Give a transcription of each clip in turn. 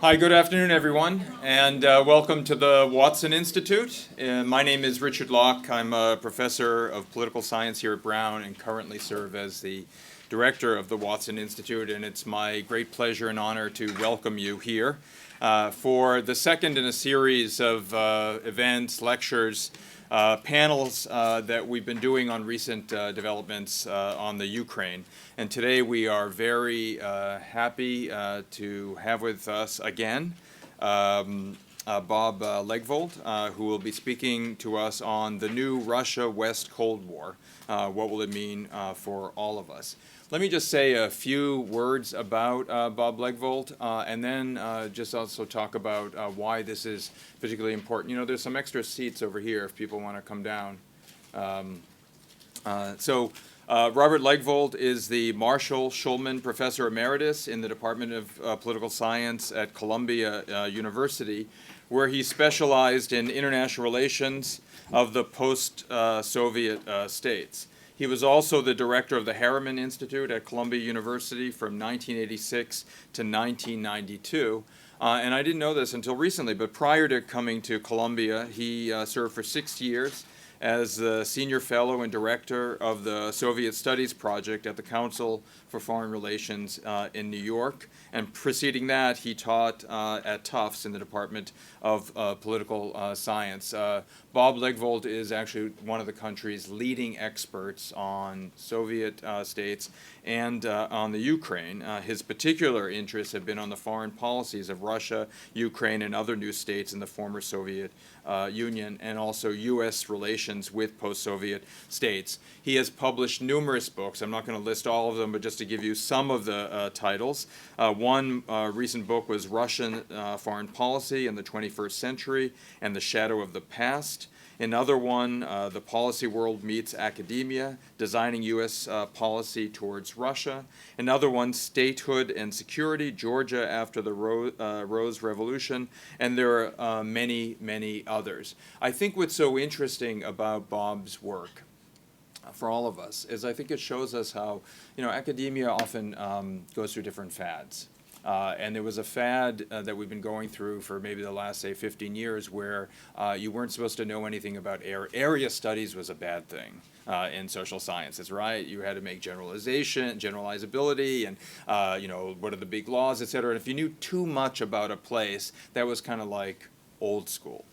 Hi, good afternoon, everyone, and welcome to the Watson Institute. My name is Richard Locke. I'm a professor of political science here at Brown and currently serve as the director of the Watson Institute, and it's my great pleasure and honor to welcome you here for the second in a series of events, lectures, panels that we've been doing on recent developments on the Ukraine. And today we are very happy to have with us again Bob Legvold, who will be speaking to us on the new Russia-West Cold War. What will it mean for all of us? Let me just say a few words about Bob Legvold, and then just also talk about why this is particularly important. You know, there's some extra seats over here if people want to come down. Robert Legvold is the Marshall Shulman Professor Emeritus in the Department of Political Science at Columbia University, where he specialized in international relations of the post-Soviet states. He was also the director of the Harriman Institute at Columbia University from 1986 to 1992. And I didn't know this until recently, but prior to coming to Columbia, he served for 6 years as the senior fellow and director of the Soviet Studies Project at the Council for Foreign Relations in New York. And preceding that, he taught at Tufts in the Department of Political Science. Bob Legvold is actually one of the country's leading experts on Soviet states and on the Ukraine. His particular interests have been on the foreign policies of Russia, Ukraine, and other new states in the former Soviet Union, and also U.S. relations with post-Soviet states. He has published numerous books. I'm not going to list all of them, but just to give you some of the titles. One recent book was Russian Foreign Policy in the 21st Century and the Shadow of the Past. Another one, The Policy World Meets Academia, Designing U.S. Policy Towards Russia. Another one, Statehood and Security, Georgia After the Rose Revolution. And there are many, many others. I think what's so interesting about Bob's work for all of us is I think it shows us how, you know, academia often goes through different fads. And there was a fad that we've been going through for maybe the last, say, 15 years where you weren't supposed to know anything about area studies was a bad thing in social sciences, right? You had to make generalizability, and you know, what are the big laws, et cetera. And if you knew too much about a place, that was kind of like old school.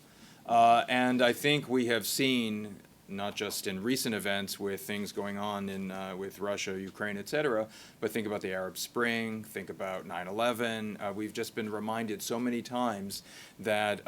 And I think we have seen, not just in recent events with things going on in with Russia, Ukraine, et cetera, but think about the Arab Spring, think about 9/11. We've just been reminded so many times that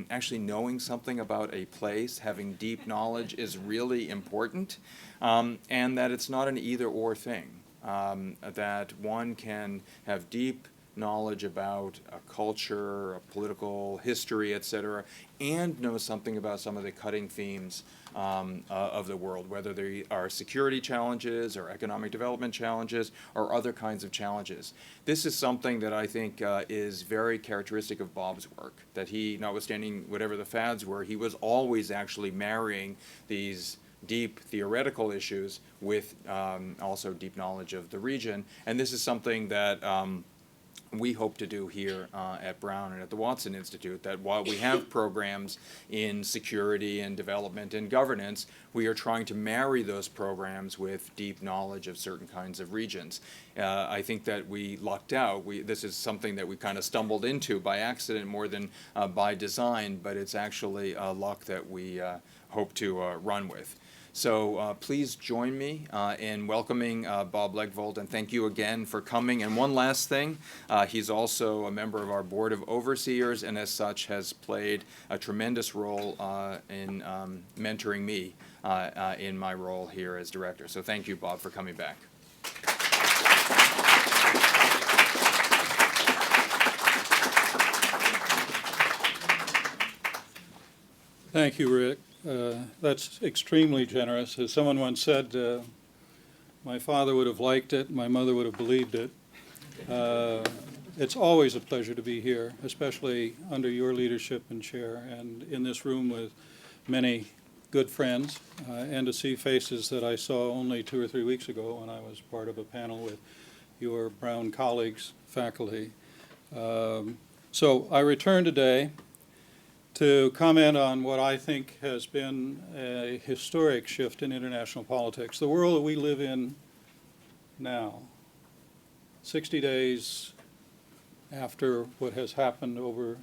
actually knowing something about a place, having deep knowledge is really important, and that it's not an either-or thing, that one can have deep knowledge about a culture, a political history, et cetera, and know something about some of the cutting themes of the world, whether they are security challenges or economic development challenges or other kinds of challenges. This is something that I think is very characteristic of Bob's work, that he, notwithstanding whatever the fads were, he was always actually marrying these deep theoretical issues with also deep knowledge of the region. And this is something that we hope to do here at Brown and at the Watson Institute, that while we have programs in security and development and governance, we are trying to marry those programs with deep knowledge of certain kinds of regions. I think that we lucked out. This is something that we kind of stumbled into by accident more than by design, but it's actually luck that we hope to run with. So please join me in welcoming Bob Legvold, and thank you again for coming. And one last thing, he's also a member of our Board of Overseers, and as such has played a tremendous role in mentoring me in my role here as director. So thank you, Bob, for coming back. Thank you, Rick. That's extremely generous. As someone once said, my father would have liked it, my mother would have believed it. It's always a pleasure to be here, especially under your leadership and chair, and in this room with many good friends, and to see faces that I saw only 2 or 3 weeks ago when I was part of a panel with your Brown colleagues, faculty. So I return today to comment on what I think has been a historic shift in international politics. The world that we live in now, 60 days after what has happened over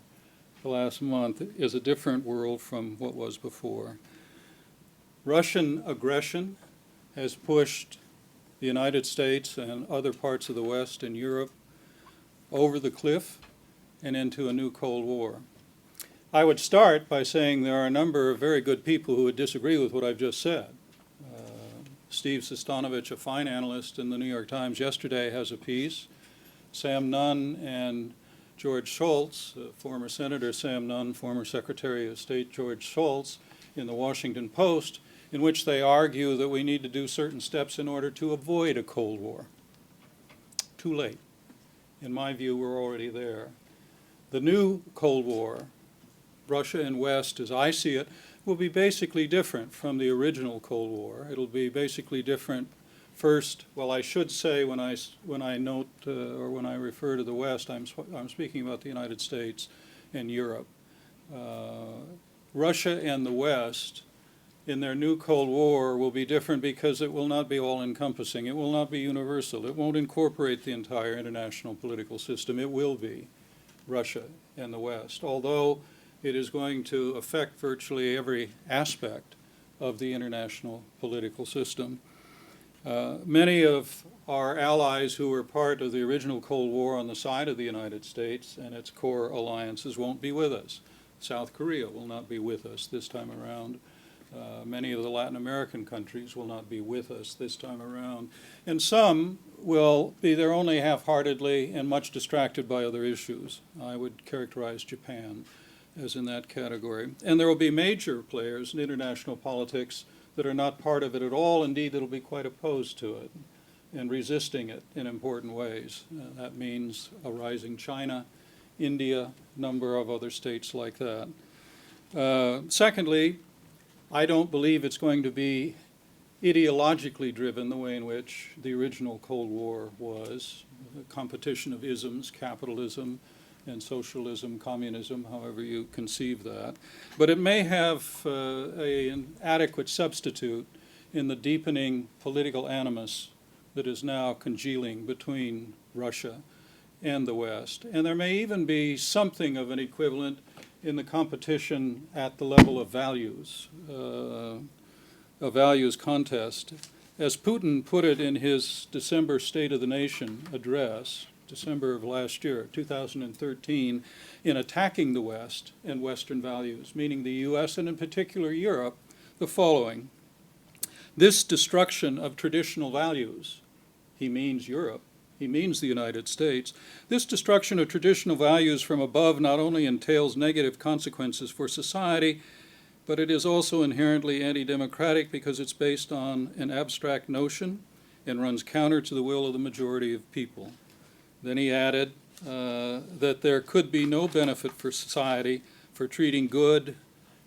the last month, is a different world from what was before. Russian aggression has pushed the United States and other parts of the West and Europe over the cliff and into a new Cold War. I would start by saying there are a number of very good people who would disagree with what I've just said. Steve Sestanovich, a fine analyst in the New York Times yesterday, has a piece. Sam Nunn and George Shultz, former Senator Sam Nunn, former Secretary of State George Shultz, in the Washington Post, in which they argue that we need to do certain steps in order to avoid a Cold War. Too late. In my view, we're already there. The new Cold War, Russia and West, as I see it, will be basically different from the original Cold War. It'll be basically different. First, well, I should say when I note or when I refer to the West, I'm speaking about the United States and Europe. Russia and the West in their new Cold War will be different because it will not be all-encompassing. It will not be universal. It won't incorporate the entire international political system. It will be Russia and the West, although it is going to affect virtually every aspect of the international political system. Many of our allies who were part of the original Cold War on the side of the United States and its core alliances won't be with us. South Korea will not be with us this time around. Many of the Latin American countries will not be with us this time around. And some will be there only half-heartedly and much distracted by other issues. I would characterize Japan as in that category. And there will be major players in international politics that are not part of it at all. Indeed, that will be quite opposed to it and resisting it in important ways. That means a rising China, India, a number of other states like that. Secondly, I don't believe it's going to be ideologically driven the way in which the original Cold War was, a competition of isms, capitalism and socialism, communism, however you conceive that. But it may have an adequate substitute in the deepening political animus that is now congealing between Russia and the West. And there may even be something of an equivalent in the competition at the level of values, a values contest. As Putin put it in his December State of the Nation address, December of last year, 2013, in attacking the West and Western values, meaning the U.S. and in particular Europe, the following: this destruction of traditional values, he means Europe, he means the United States, this destruction of traditional values from above not only entails negative consequences for society, but it is also inherently anti-democratic because it's based on an abstract notion and runs counter to the will of the majority of people. Then he added that there could be no benefit for society for treating good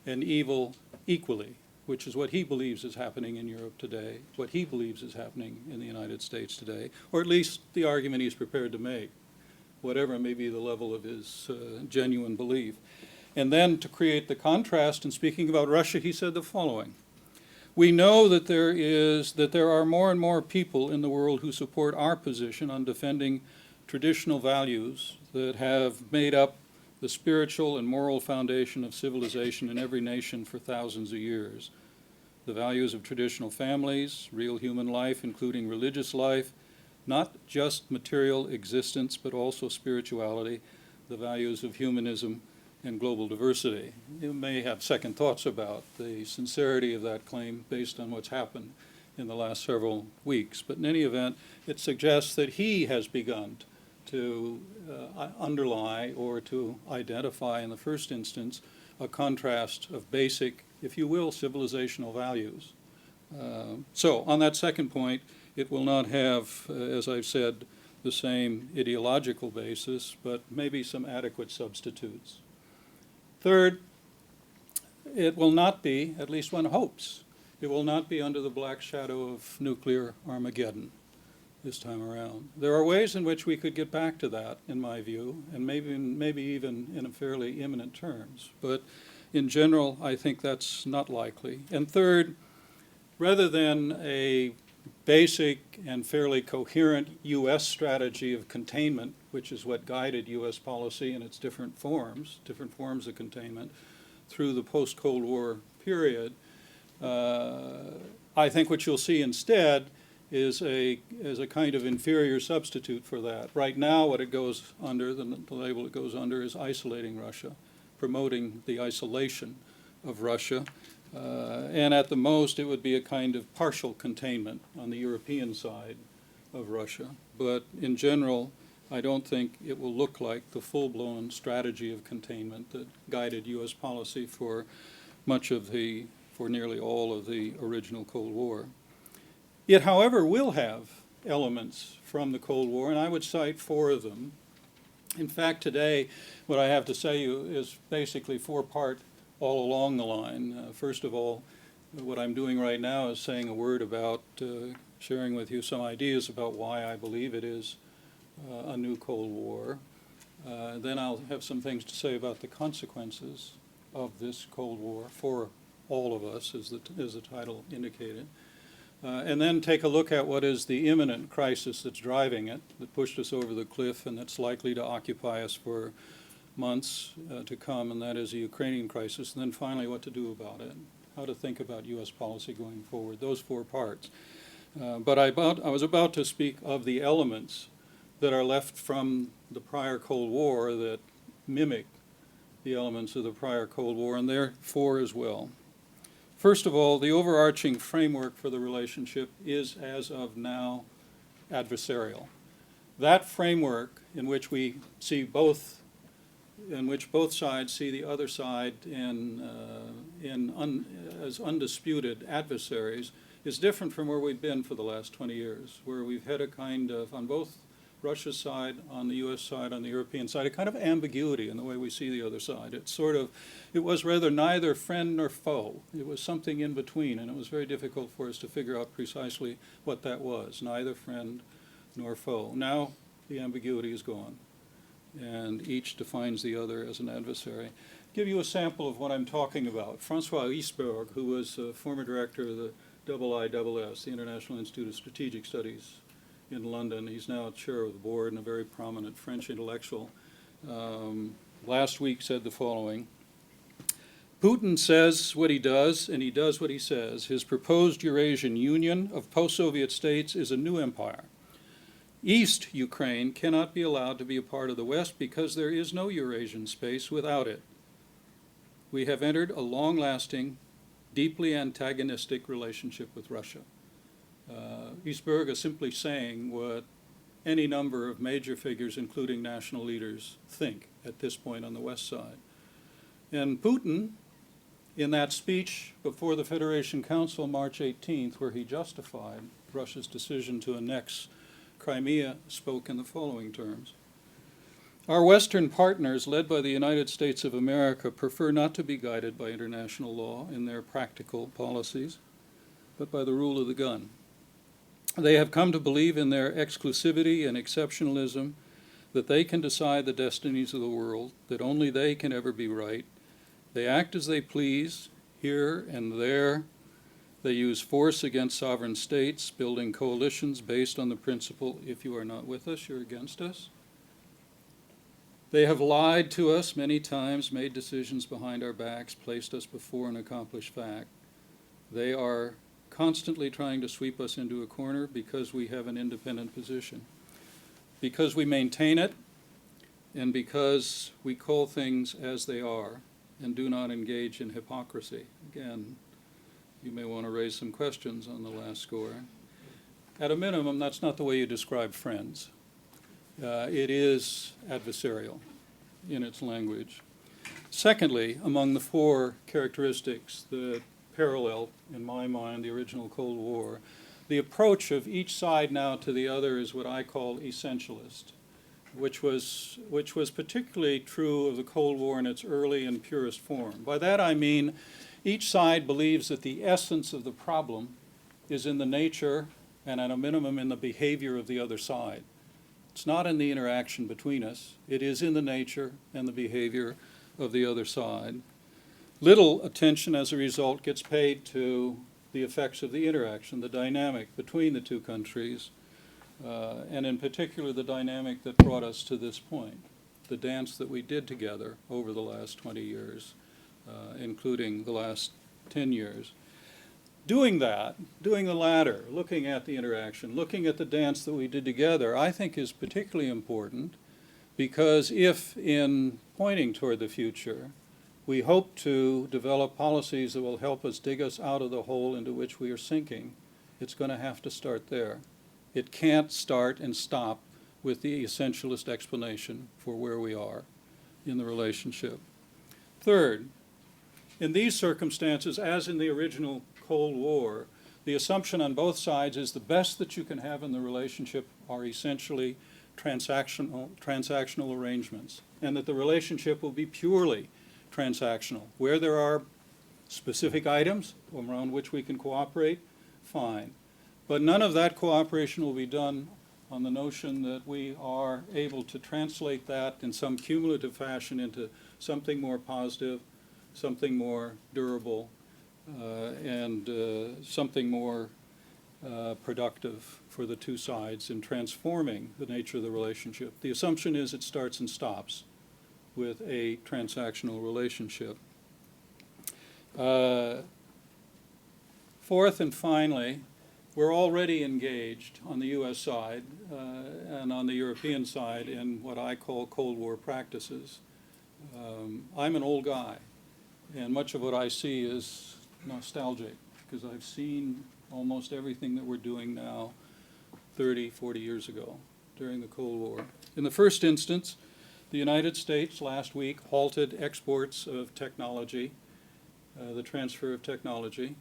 and evil equally, which is what he believes is happening in Europe today, what he believes is happening in the United States today, or at least the argument he's prepared to make, whatever may be the level of his genuine belief. And then to create the contrast, in speaking about Russia, he said the following: we know that there are more and more people in the world who support our position on defending traditional values that have made up the spiritual and moral foundation of civilization in every nation for thousands of years. The values of traditional families, real human life, including religious life, not just material existence, but also spirituality, the values of humanism and global diversity. You may have second thoughts about the sincerity of that claim based on what's happened in the last several weeks. But in any event, it suggests that he has begun to underlie or to identify in the first instance a contrast of basic, if you will, civilizational values. So on that second point, it will not have, as I've said, the same ideological basis, but maybe some adequate substitutes. Third, it will not be, at least one hopes, it will not be under the black shadow of nuclear Armageddon. this time around. There are ways in which we could get back to that, in my view, and maybe even in a fairly imminent terms. But in general, I think that's not likely. And third, rather than a basic and fairly coherent U.S. strategy of containment, which is what guided U.S. policy in its different forms of containment through the post-Cold War period, I think what you'll see instead is a kind of inferior substitute for that. Right now, what it goes under, the label it goes under, is isolating Russia, promoting the isolation of Russia. And at the most, it would be a kind of partial containment on the European side of Russia. But in general, I don't think it will look like the full-blown strategy of containment that guided U.S. policy for nearly all of the original Cold War. It, however, will have elements from the Cold War, and I would cite 4 of them. In fact, today, what I have to say you is basically 4-part all along the line. First of all, what I'm doing right now is saying a word about sharing with you some ideas about why I believe it is a new Cold War. Then I'll have some things to say about the consequences of this Cold War for all of us, as the title indicated. And then take a look at what is the imminent crisis that's driving it, that pushed us over the cliff and that's likely to occupy us for months to come, and that is the Ukrainian crisis. And then finally, what to do about it, how to think about U.S. policy going forward, those 4 parts. But I was about to speak of the elements that are left from the prior Cold War that mimic the elements of the prior Cold War, and there are 4 as well. First of all, the overarching framework for the relationship is, as of now, adversarial. That framework in which we see both sides see the other side as undisputed adversaries is different from where we've been for the last 20 years, where we've had a kind of, on both Russia's side, on the U.S. side, on the European side, a kind of ambiguity in the way we see the other side. It was rather neither friend nor foe. It was something in between, and it was very difficult for us to figure out precisely what that was, neither friend nor foe. Now the ambiguity is gone, and each defines the other as an adversary. Give you a sample of what I'm talking about. Francois Isberg, who was a former director of the IISS, the International Institute of Strategic Studies in London. He's now chair of the board and a very prominent French intellectual. Last week said the following: Putin says what he does, and he does what he says. His proposed Eurasian Union of post-Soviet states is a new empire. East Ukraine cannot be allowed to be a part of the West because there is no Eurasian space without it. We have entered a long-lasting, deeply antagonistic relationship with Russia. Isberg is simply saying what any number of major figures, including national leaders, think at this point on the West side. And Putin, in that speech before the Federation Council March 18th, where he justified Russia's decision to annex Crimea, spoke in the following terms: Our Western partners, led by the United States of America, prefer not to be guided by international law in their practical policies, but by the rule of the gun. They have come to believe in their exclusivity and exceptionalism, that they can decide the destinies of the world, that only they can ever be right. They act as they please, here and there. They use force against sovereign states, building coalitions based on the principle, if you are not with us, you're against us. They have lied to us many times, made decisions behind our backs, placed us before an accomplished fact. They are constantly trying to sweep us into a corner because we have an independent position, because we maintain it, and because we call things as they are and do not engage in hypocrisy. Again, you may want to raise some questions on the last score. At a minimum, that's not the way you describe friends. It is adversarial in its language. Secondly, among the 4 characteristics that parallel, in my mind, the original Cold War, the approach of each side now to the other is what I call essentialist, which was particularly true of the Cold War in its early and purest form. By that I mean each side believes that the essence of the problem is in the nature and at a minimum in the behavior of the other side. It's not in the interaction between us. It is in the nature and the behavior of the other side. Little attention, as a result, gets paid to the effects of the interaction, the dynamic between the two countries, and in particular the dynamic that brought us to this point, the dance that we did together over the last 20 years, including the last 10 years. Doing that, doing the latter, looking at the interaction, looking at the dance that we did together, I think is particularly important because if, in pointing toward the future, we hope to develop policies that will help us dig us out of the hole into which we are sinking, it's going to have to start there. It can't start and stop with the essentialist explanation for where we are in the relationship. Third, in these circumstances, as in the original Cold War, the assumption on both sides is the best that you can have in the relationship are essentially transactional arrangements, and that the relationship will be purely transactional. Where there are specific items around which we can cooperate, fine. But none of that cooperation will be done on the notion that we are able to translate that in some cumulative fashion into something more positive, something more durable, and something more productive for the two sides in transforming the nature of the relationship. The assumption is it starts and stops with a transactional relationship. Fourth and finally, we're already engaged on the U.S. side and on the European side in what I call Cold War practices. I'm an old guy, and much of what I see is nostalgic because I've seen almost everything that we're doing now 30, 40 years ago during the Cold War. In the first instance, the United States last week halted exports of technology, the transfer of technology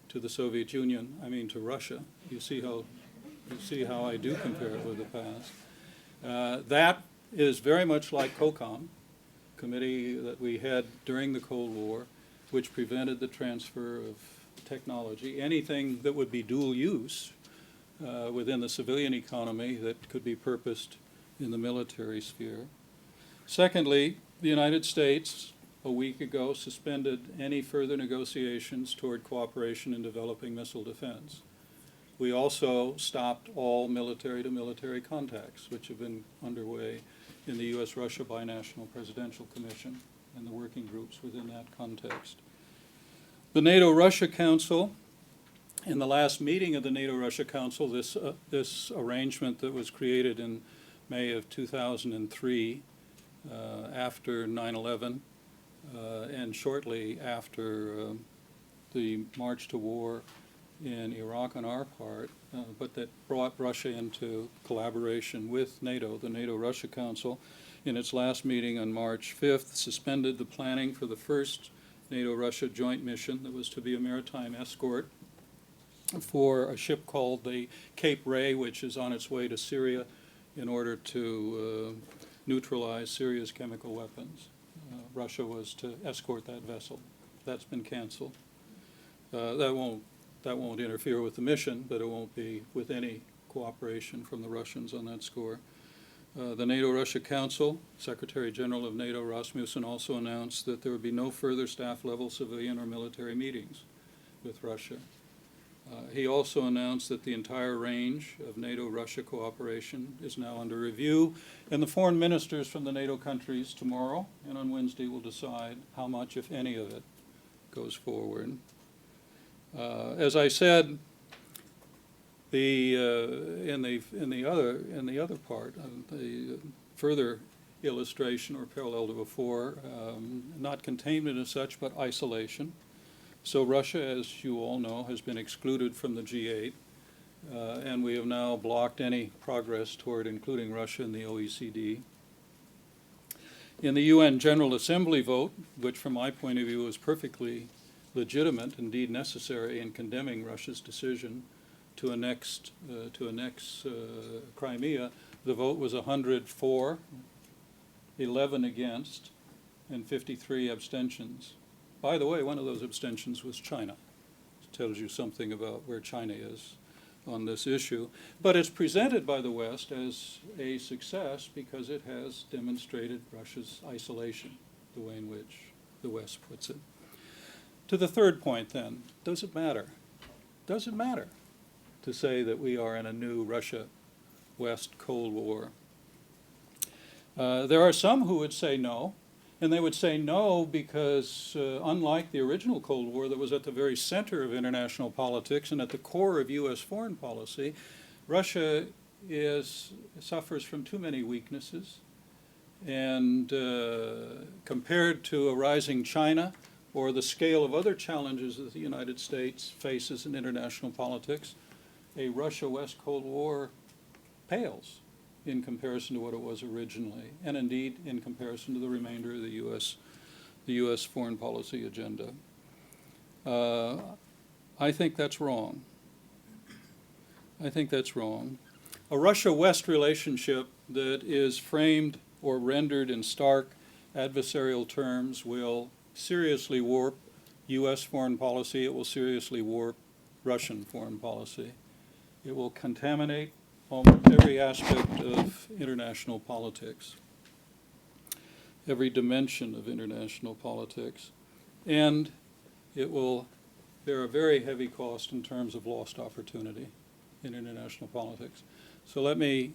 to the Soviet Union, to Russia. You see how I do compare it with the past. That is very much like COCOM, committee that we had during the Cold War, which prevented the transfer of technology. Anything that would be dual use within the civilian economy that could be purposed in the military sphere. Secondly, the United States, a week ago, suspended any further negotiations toward cooperation in developing missile defense. We also stopped all military-to-military contacts, which have been underway in the U.S.-Russia Binational Presidential Commission and the working groups within that context. The NATO-Russia Council, in the last meeting of the NATO-Russia Council, this arrangement that was created in May of 2003 after 9/11 and shortly after the march to war in Iraq on our part, but that brought Russia into collaboration with NATO. The NATO-Russia Council, in its last meeting on March 5th, suspended the planning for the first NATO-Russia joint mission that was to be a maritime escort for a ship called the Cape Ray, which is on its way to Syria in order to neutralize Syria's chemical weapons. Russia was to escort that vessel. That's been canceled. That won't interfere with the mission, but it won't be with any cooperation from the Russians on that score. The NATO-Russia Council, Secretary General of NATO Rasmussen also announced that there would be no further staff-level civilian or military meetings with Russia. He also announced that the entire range of NATO-Russia cooperation is now under review, and the foreign ministers from the NATO countries tomorrow and on Wednesday will decide how much, if any, of it goes forward. As I said, in the other part, the further illustration or parallel to before, not containment as such, but isolation. So Russia, as you all know, has been excluded from the G8, and we have now blocked any progress toward including Russia in the OECD. In the UN General Assembly vote, which from my point of view is perfectly legitimate, indeed necessary, in condemning Russia's decision to annex Crimea, the vote was 100 for, 11 against, and 53 abstentions. By the way, one of those abstentions was China. It tells you something about where China is on this issue. But it's presented by the West as a success because it has demonstrated Russia's isolation, the way in which the West puts it. To the third point then, does it matter? Does it matter to say that we are in a new Russia-West Cold War? There are some who would say no, and they would say no because unlike the original Cold War that was at the very center of international politics and at the core of U.S. foreign policy, Russia suffers from too many weaknesses. And compared to a rising China or the scale of other challenges that the United States faces in international politics, a Russia-West Cold War pales in comparison to what it was originally, and indeed in comparison to the remainder of the U.S. foreign policy agenda. I think that's wrong. I think that's wrong. A Russia-West relationship that is framed or rendered in stark adversarial terms will seriously warp U.S. foreign policy. It will seriously warp Russian foreign policy. It will contaminate almost every aspect of international politics, every dimension of international politics, and it will bear a very heavy cost in terms of lost opportunity in international politics. So let me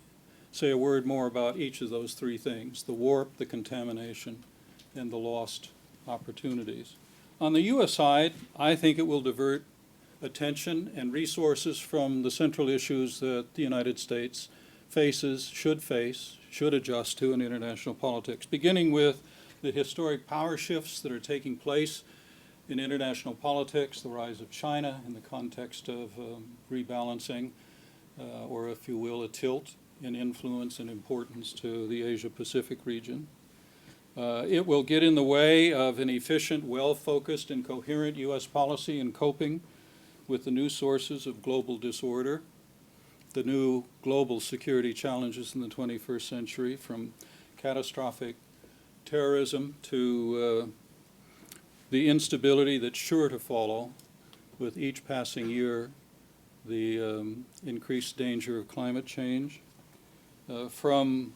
say a word more about each of those three things: the warp, the contamination, and the lost opportunities. On the U.S. side, I think it will divert attention and resources from the central issues that the United States faces, should adjust to in international politics, beginning with the historic power shifts that are taking place in international politics, the rise of China in the context of rebalancing, or if you will, a tilt in influence and importance to the Asia-Pacific region. It will get in the way of an efficient, well-focused, and coherent U.S. policy in coping with the new sources of global disorder, the new global security challenges in the 21st century, from catastrophic terrorism to the instability that's sure to follow with each passing year, the increased danger of climate change, from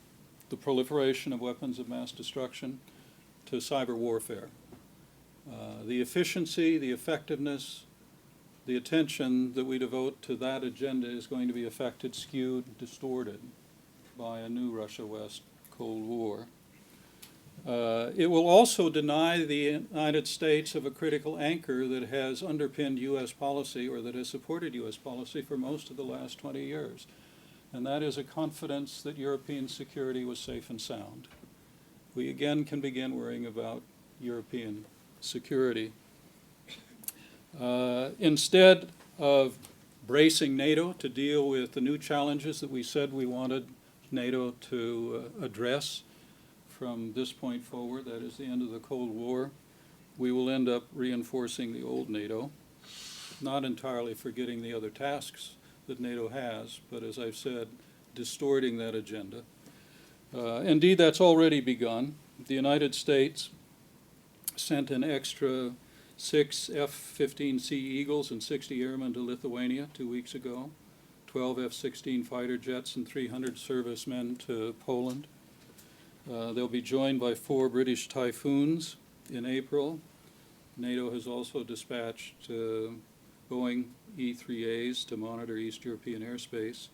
the proliferation of weapons of mass destruction to cyber warfare. The efficiency, the effectiveness, the attention that we devote to that agenda is going to be affected, skewed, distorted by a new Russia-West Cold War. It will also deny the United States of a critical anchor that has underpinned U.S. policy, or that has supported U.S. policy for most of the last 20 years. And that is a confidence that European security was safe and sound. We again can begin worrying about European security. Instead of bracing NATO to deal with the new challenges that we said we wanted NATO to address from this point forward, that is the end of the Cold War, we will end up reinforcing the old NATO, not entirely forgetting the other tasks that NATO has, but as I've said, distorting that agenda. Indeed, that's already begun. The United States sent an extra 6 F-15C Eagles and 60 airmen to Lithuania 2 weeks ago, 12 F-16 fighter jets and 300 servicemen to Poland. They'll be joined by 4 British Typhoons in April. NATO has also dispatched Boeing E-3As to monitor East European airspace.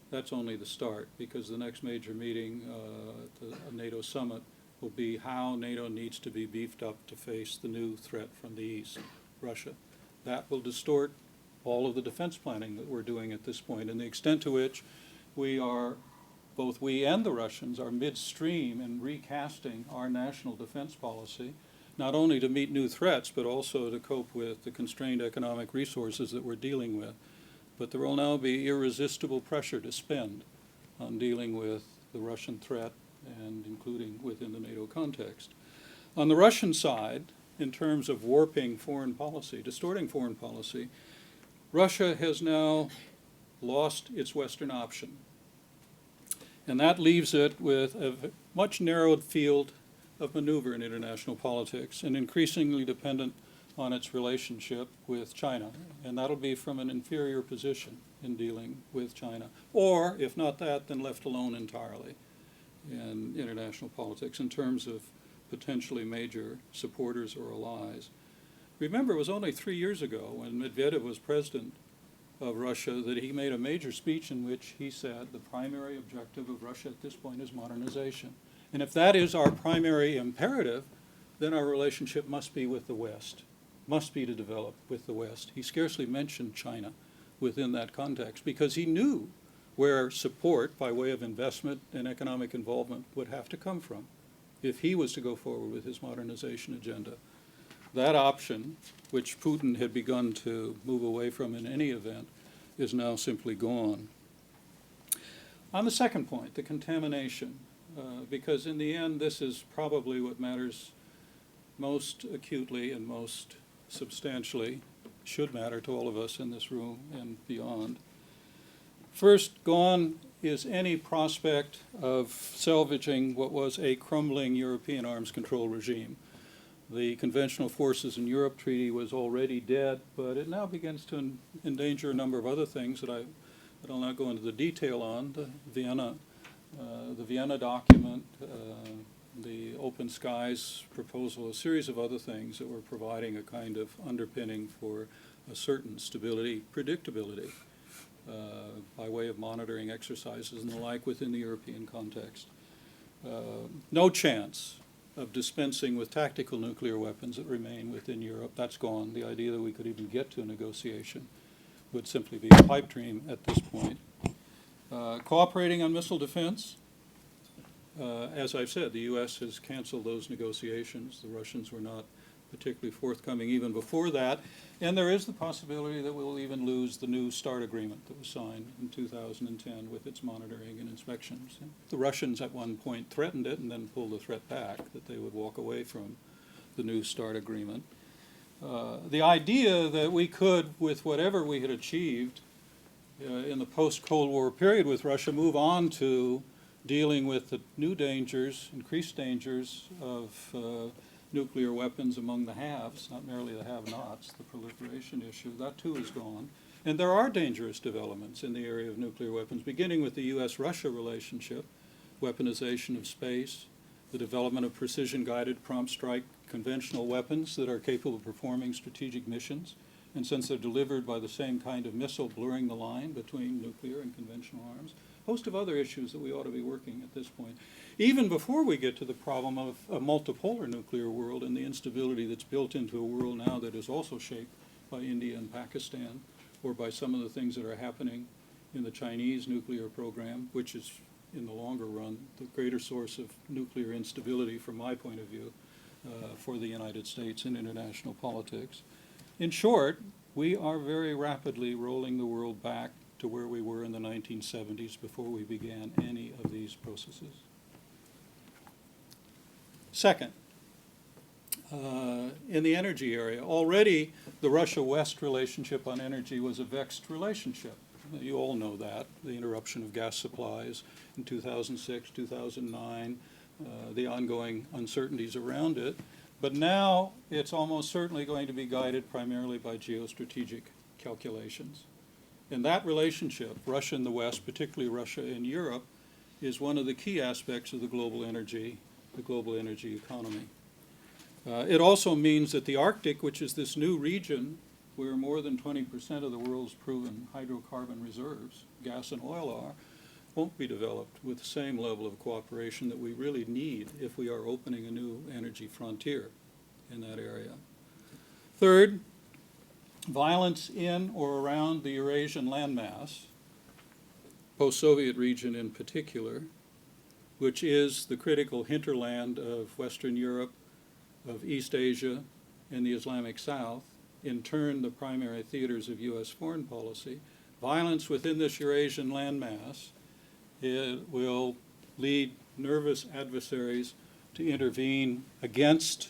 That's only the start, because the next major meeting at the NATO summit will be how NATO needs to be beefed up to face the new threat from the east, Russia. That will distort all of the defense planning that we're doing at this point, and the extent to which we are, both we and the Russians, are midstream in recasting our national defense policy, not only to meet new threats, but also to cope with the constrained economic resources that we're dealing with. But there will now be irresistible pressure to spend on dealing with the Russian threat, and including within the NATO context. On the Russian side, in terms of warping foreign policy, distorting foreign policy, Russia has now lost its Western option. And that leaves it with a much narrowed field of maneuver in international politics, and increasingly dependent on its relationship with China, and that'll be from an inferior position in dealing with China, or if not that, then left alone entirely in international politics in terms of potentially major supporters or allies. Remember, it was only 3 years ago when Medvedev was president of Russia that he made a major speech in which he said the primary objective of Russia at this point is modernization. And if that is our primary imperative, then our relationship must be with the West, must be to develop with the West. He scarcely mentioned China within that context because he knew where support by way of investment and economic involvement would have to come from if he was to go forward with his modernization agenda. That option, which Putin had begun to move away from in any event, is now simply gone. On the second point, the contamination, because in the end this is probably what matters most acutely and most substantially, should matter to all of us in this room and beyond. First, gone is any prospect of salvaging what was a crumbling European arms control regime. The conventional forces in Europe treaty was already dead, but it now begins to endanger a number of other things that I'll not go into the detail on. The Vienna document, the open skies proposal, a series of other things that were providing a kind of underpinning for a certain stability, predictability, by way of monitoring exercises and the like within the European context. No chance of dispensing with tactical nuclear weapons that remain within Europe. That's gone. The idea that we could even get to a negotiation would simply be a pipe dream at this point. Cooperating on missile defense. As I've said, the U.S. has canceled those negotiations. The Russians were not particularly forthcoming even before that. And there is the possibility that we'll even lose the new START agreement that was signed in 2010 with its monitoring and inspections. The Russians at one point threatened it and then pulled the threat back, that they would walk away from the new START agreement. The idea that we could, with whatever we had achieved in the post-Cold War period with Russia, move on to dealing with the new dangers, increased dangers of nuclear weapons among the haves, not merely the have-nots, the proliferation issue, that too is gone. And there are dangerous developments in the area of nuclear weapons, beginning with the U.S.-Russia relationship, weaponization of space, the development of precision-guided prompt strike conventional weapons that are capable of performing strategic missions, and since they're delivered by the same kind of missile, blurring the line between nuclear and conventional arms. A host of other issues that we ought to be working at this point. Even before we get to the problem of a multipolar nuclear world and the instability that's built into a world now that is also shaped by India and Pakistan, or by some of the things that are happening in the Chinese nuclear program, which is, in the longer run, the greater source of nuclear instability, from my point of view, for the United States in international politics. In short, we are very rapidly rolling the world back to where we were in the 1970s before we began any of these processes. Second, in the energy area, already the Russia-West relationship on energy was a vexed relationship. You all know that, the interruption of gas supplies in 2006, 2009, the ongoing uncertainties around it. But now it's almost certainly going to be guided primarily by geostrategic calculations. And that relationship, Russia and the West, particularly Russia and Europe, is one of the key aspects of the global energy economy. It also means that the Arctic, which is this new region where more than 20% of the world's proven hydrocarbon reserves, gas and oil are, won't be developed with the same level of cooperation that we really need if we are opening a new energy frontier in that area. Third, violence in or around the Eurasian landmass, post-Soviet region in particular, which is the critical hinterland of Western Europe, of East Asia, and the Islamic South, in turn the primary theaters of U.S. foreign policy. Violence within this Eurasian landmass, it will lead nervous adversaries to intervene against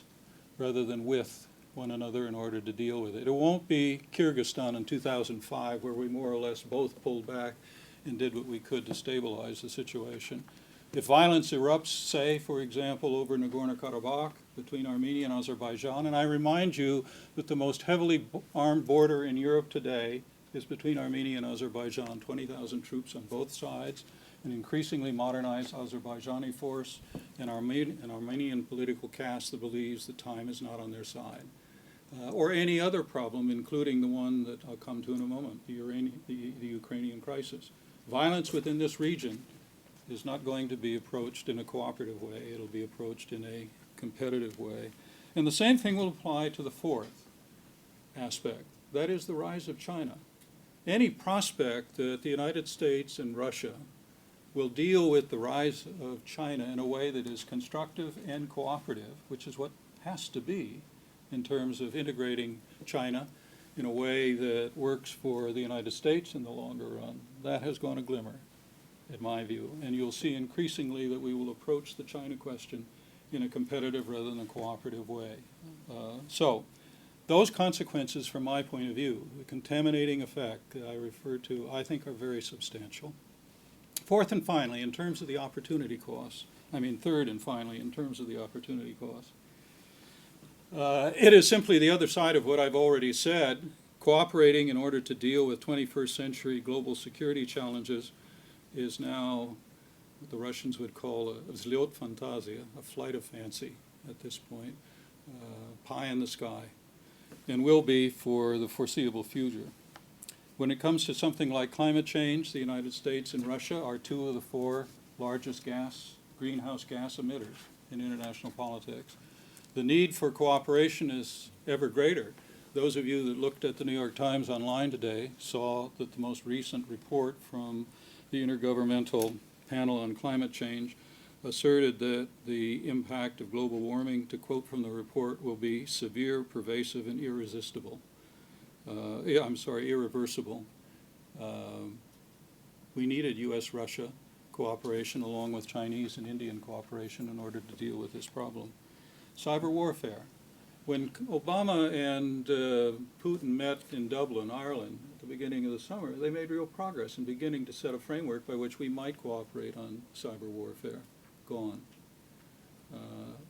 rather than with one another in order to deal with it. It won't be Kyrgyzstan in 2005 where we more or less both pulled back and did what we could to stabilize the situation. If violence erupts, say, for example, over Nagorno-Karabakh between Armenia and Azerbaijan, and I remind you that the most heavily armed border in Europe today is between Armenia and Azerbaijan, 20,000 troops on both sides, an increasingly modernized Azerbaijani force, and an Armenian political caste that believes that time is not on their side. Or any other problem, including the one that I'll come to in a moment, the Ukrainian crisis. Violence within this region is not going to be approached in a cooperative way. It'll be approached in a competitive way. And the same thing will apply to the fourth aspect. That is the rise of China. Any prospect that the United States and Russia will deal with the rise of China in a way that is constructive and cooperative, which is what has to be in terms of integrating China in a way that works for the United States in the longer run, that has gone a glimmer, in my view. And you'll see increasingly that we will approach the China question in a competitive rather than a cooperative way. So those consequences, from my point of view, the contaminating effect that I referred to, I think are very substantial. Fourth and finally, in terms of the opportunity costs, third and finally, in terms of the opportunity costs, it is simply the other side of what I've already said. Cooperating in order to deal with 21st century global security challenges is now what the Russians would call a vzlyot fantazia, a flight of fancy at this point, pie in the sky, and will be for the foreseeable future. When it comes to something like climate change, the United States and Russia are two of the four largest greenhouse gas emitters in international politics. The need for cooperation is ever greater. Those of you that looked at the New York Times online today saw that the most recent report from the Intergovernmental Panel on Climate Change asserted that the impact of global warming, to quote from the report, will be severe, pervasive, and irreversible. We needed U.S.-Russia cooperation along with Chinese and Indian cooperation in order to deal with this problem. Cyber warfare. When Obama and Putin met in Dublin, Ireland, at the beginning of the summer, they made real progress in beginning to set a framework by which we might cooperate on cyber warfare. Gone.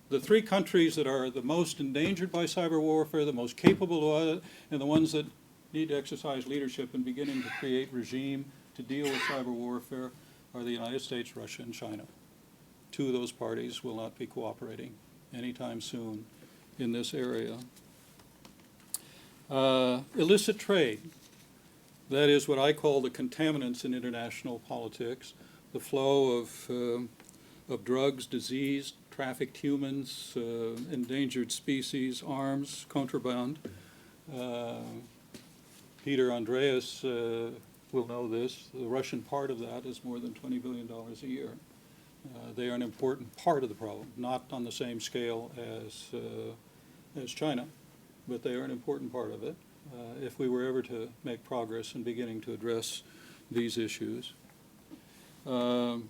The three countries that are the most endangered by cyber warfare, the most capable of it, and the ones that need to exercise leadership in beginning to create regime to deal with cyber warfare are the United States, Russia, and China. Two of those parties will not be cooperating anytime soon in this area. Illicit trade. That is what I call the contaminants in international politics, the flow of drugs, disease, trafficked humans, endangered species, arms, contraband. Peter Andreas will know this. The Russian part of that is more than $20 billion a year. They are an important part of the problem, not on the same scale as China, but they are an important part of it if we were ever to make progress in beginning to address these issues. And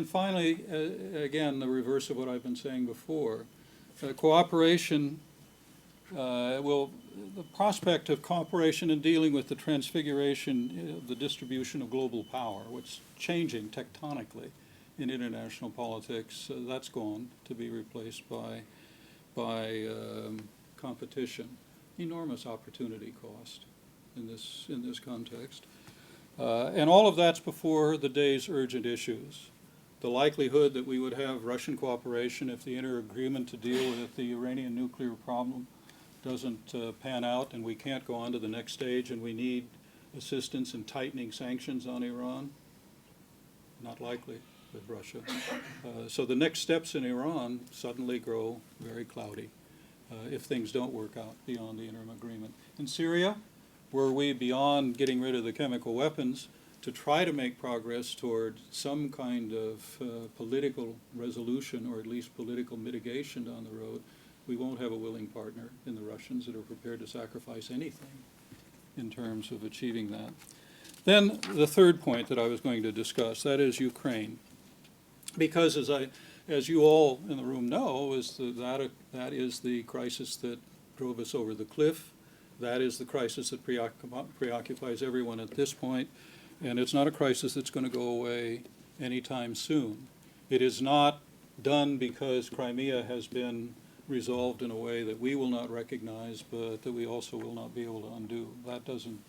finally, again, the reverse of what I've been saying before, cooperation the prospect of cooperation in dealing with the transfiguration of the distribution of global power, which is changing tectonically in international politics, that's gone to be replaced by competition. Enormous opportunity cost in this context. And all of that's before the day's urgent issues. The likelihood that we would have Russian cooperation if the inter-agreement to deal with the Iranian nuclear problem doesn't pan out and we can't go on to the next stage and we need assistance in tightening sanctions on Iran, not likely with Russia. So the next steps in Iran suddenly grow very cloudy if things don't work out beyond the interim agreement. In Syria, were we beyond getting rid of the chemical weapons to try to make progress toward some kind of political resolution or at least political mitigation down the road, we won't have a willing partner in the Russians that are prepared to sacrifice anything in terms of achieving that. Then the third point that I was going to discuss, that is Ukraine. Because as you all in the room know, that is the crisis that drove us over the cliff. That is the crisis that preoccupies everyone at this point. And it's not a crisis that's going to go away anytime soon. It is not done because Crimea has been resolved in a way that we will not recognize, but that we also will not be able to undo. That doesn't,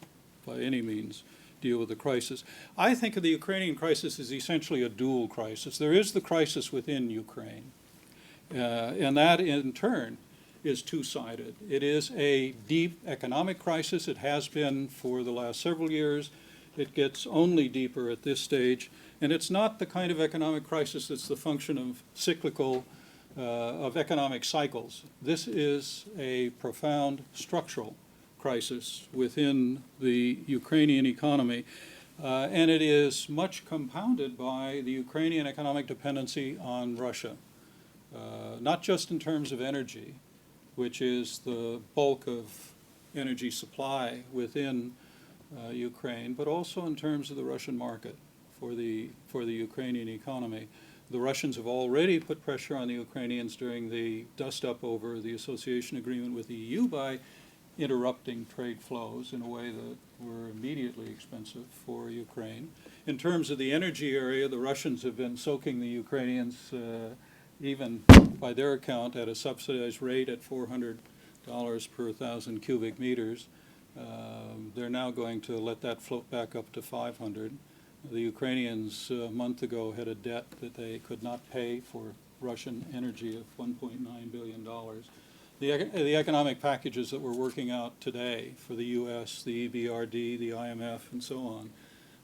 by any means, deal with the crisis. I think of the Ukrainian crisis as essentially a dual crisis. There is the crisis within Ukraine, and that in turn is two-sided. It is a deep economic crisis. It has been for the last several years. It gets only deeper at this stage, and it's not the kind of economic crisis that's the function of of economic cycles. This is a profound structural crisis within the Ukrainian economy, and it is much compounded by the Ukrainian economic dependency on Russia, not just in terms of energy, which is the bulk of energy supply within Ukraine, but also in terms of the Russian market for the Ukrainian economy. The Russians have already put pressure on the Ukrainians during the dust-up over the association agreement with the EU by interrupting trade flows in a way that were immediately expensive for Ukraine. In terms of the energy area, the Russians have been soaking the Ukrainians, even by their account, at a subsidized rate at $400 per 1,000 cubic meters. They're now going to let that float back up to 500. The Ukrainians a month ago had a debt that they could not pay for Russian energy of $1.9 billion. The economic packages that we're working out today for the U.S., the EBRD, the IMF, and so on,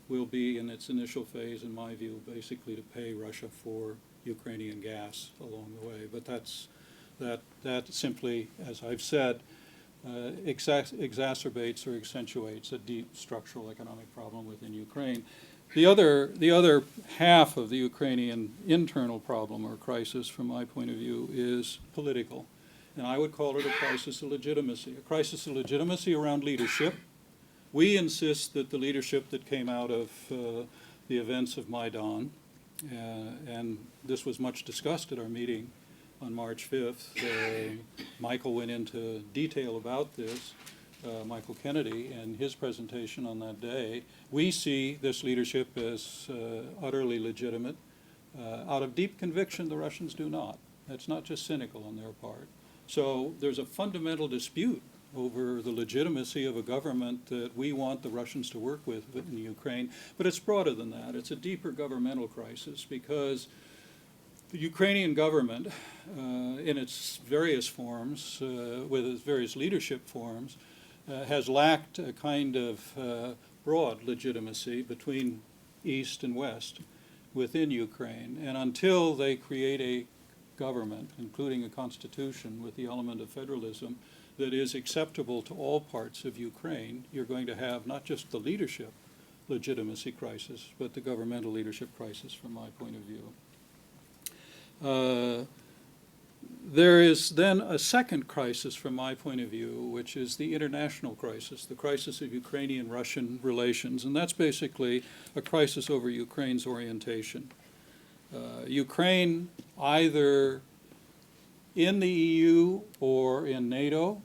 will be in its initial phase, in my view, basically to pay Russia for Ukrainian gas along the way. But that simply, as I've said, exacerbates or accentuates a deep structural economic problem within Ukraine. The other half of the Ukrainian internal problem or crisis, from my point of view, is political. And I would call it a crisis of legitimacy around leadership. We insist that the leadership that came out of the events of Maidan, and this was much discussed at our meeting on March 5th. Michael went into detail about this, Michael Kennedy, and his presentation on that day. We see this leadership as utterly legitimate. Out of deep conviction, the Russians do not. That's not just cynical on their part. So there's a fundamental dispute over the legitimacy of a government that we want the Russians to work with in Ukraine. But it's broader than that. It's a deeper governmental crisis because the Ukrainian government, in its various forms, with its various leadership forms, has lacked a kind of broad legitimacy between East and West within Ukraine. And until they create a government, including a constitution with the element of federalism, that is acceptable to all parts of Ukraine, you're going to have not just the leadership legitimacy crisis, but the governmental leadership crisis from my point of view. There is then a second crisis from my point of view, which is the international crisis, the crisis of Ukrainian-Russian relations, and that's basically a crisis over Ukraine's orientation. Ukraine, either in the EU or in NATO,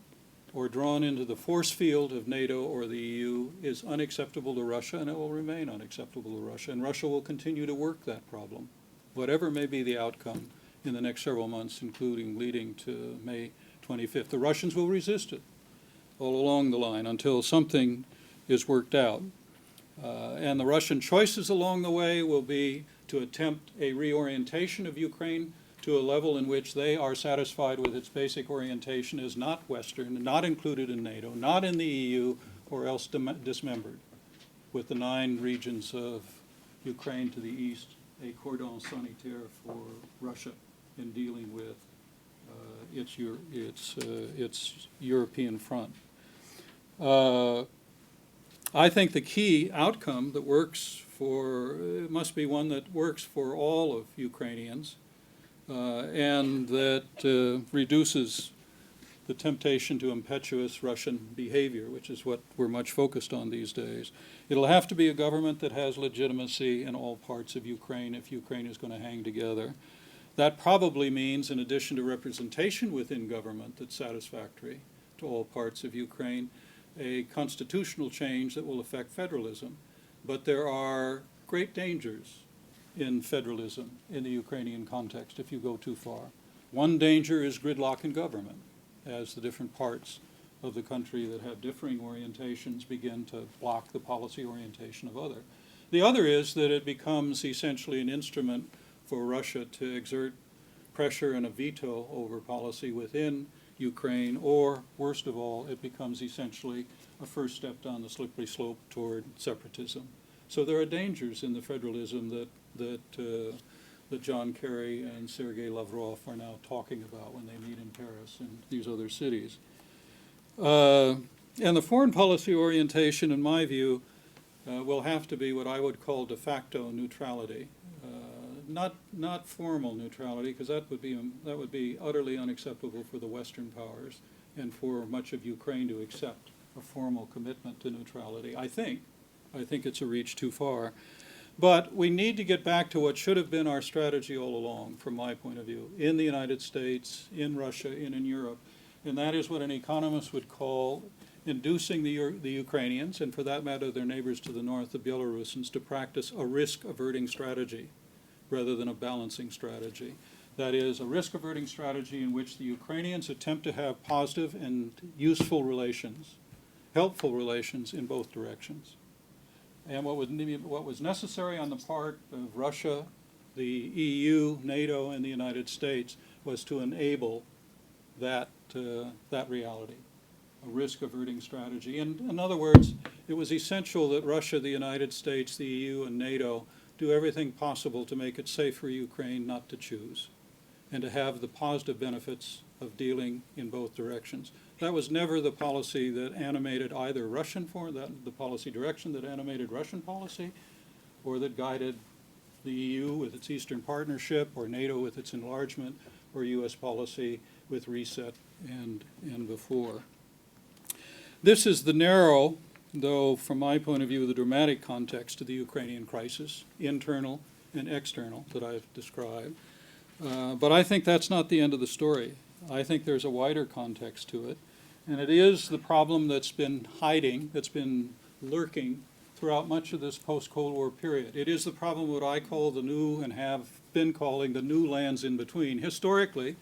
or drawn into the force field of NATO or the EU, is unacceptable to Russia, and it will remain unacceptable to Russia, and Russia will continue to work that problem, whatever may be the outcome in the next several months, including leading to May 25th. The Russians will resist it all along the line until something is worked out. And the Russian choices along the way will be to attempt a reorientation of Ukraine to a level in which they are satisfied with its basic orientation as not Western, not included in NATO, not in the EU, or else dismembered, with the 9 regions of Ukraine to the east, a cordon sanitaire for Russia in dealing with its European front. I think the key outcome that works must be one that works for all of Ukrainians and that reduces the temptation to impetuous Russian behavior, which is what we're much focused on these days. It'll have to be a government that has legitimacy in all parts of Ukraine if Ukraine is going to hang together. That probably means, in addition to representation within government that's satisfactory to all parts of Ukraine, a constitutional change that will affect federalism. But there are great dangers in federalism in the Ukrainian context if you go too far. One danger is gridlock in government, as the different parts of the country that have differing orientations begin to block the policy orientation of other. The other is that it becomes essentially an instrument for Russia to exert pressure and a veto over policy within Ukraine, or worst of all, it becomes essentially a first step down the slippery slope toward separatism. So there are dangers in the federalism that John Kerry and Sergei Lavrov are now talking about when they meet in Paris and these other cities. And the foreign policy orientation, in my view, will have to be what I would call de facto neutrality. Not formal neutrality, because that would be utterly unacceptable for the Western powers and for much of Ukraine to accept a formal commitment to neutrality. I think it's a reach too far. But we need to get back to what should have been our strategy all along, from my point of view, in the United States, in Russia, and in Europe. And that is what an economist would call inducing the Ukrainians, and for that matter their neighbors to the north, the Belarusians, to practice a risk-averting strategy rather than a balancing strategy. That is, a risk-averting strategy in which the Ukrainians attempt to have positive and useful relations, helpful relations in both directions. And what was necessary on the part of Russia, the EU, NATO, and the United States was to enable that reality, a risk-averting strategy. And in other words, it was essential that Russia, the United States, the EU, and NATO do everything possible to make it safe for Ukraine not to choose and to have the positive benefits of dealing in both directions. That was never the policy that animated either the policy direction that animated Russian policy, or that guided the EU with its Eastern Partnership, or NATO with its enlargement, or U.S. policy with reset and before. This is the narrow, though from my point of view, the dramatic context of the Ukrainian crisis, internal and external, that I've described. But I think that's not the end of the story. I think there's a wider context to it, and it is the problem that's been hiding, that's been lurking throughout much of this post-Cold War period. It is the problem what I call the new, and have been calling, the new lands in between. Historically,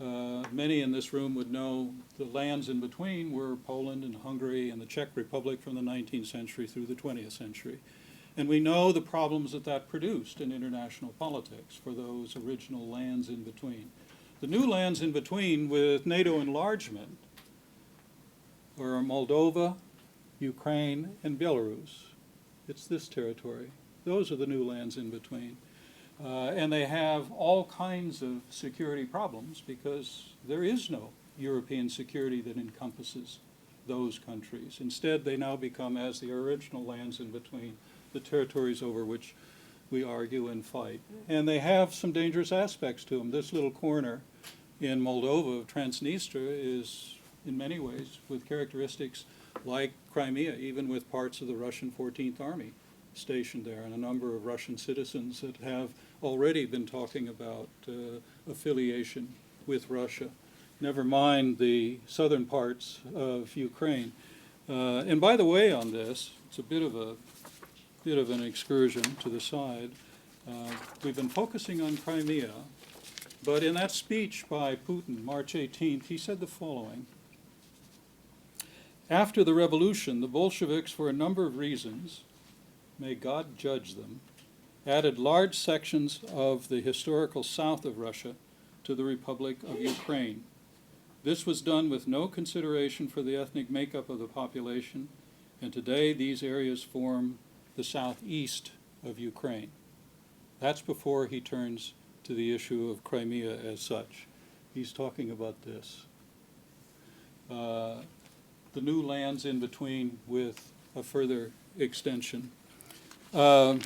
many in this room would know the lands in between were Poland and Hungary and the Czech Republic from the 19th century through the 20th century. And we know the problems that produced in international politics for those original lands in between. The new lands in between with NATO enlargement are Moldova, Ukraine, and Belarus. It's this territory. Those are the new lands in between. And they have all kinds of security problems because there is no European security that encompasses those countries. Instead, they now become, as the original lands in between, the territories over which we argue and fight. And they have some dangerous aspects to them. This little corner in Moldova of Transnistria is, in many ways, with characteristics like Crimea, even with parts of the Russian 14th Army stationed there, and a number of Russian citizens that have already been talking about affiliation with Russia. Never mind the southern parts of Ukraine. And by the way, on this, it's a bit of an excursion to the side. We've been focusing on Crimea, but in that speech by Putin, March 18th, he said the following: "After the revolution, the Bolsheviks, for a number of reasons, may God judge them, added large sections of the historical south of Russia to the Republic of Ukraine. This was done with no consideration for the ethnic makeup of the population, and today these areas form the southeast of Ukraine." That's before he turns to the issue of Crimea as such. He's talking about this. The new lands in between with a further extension. And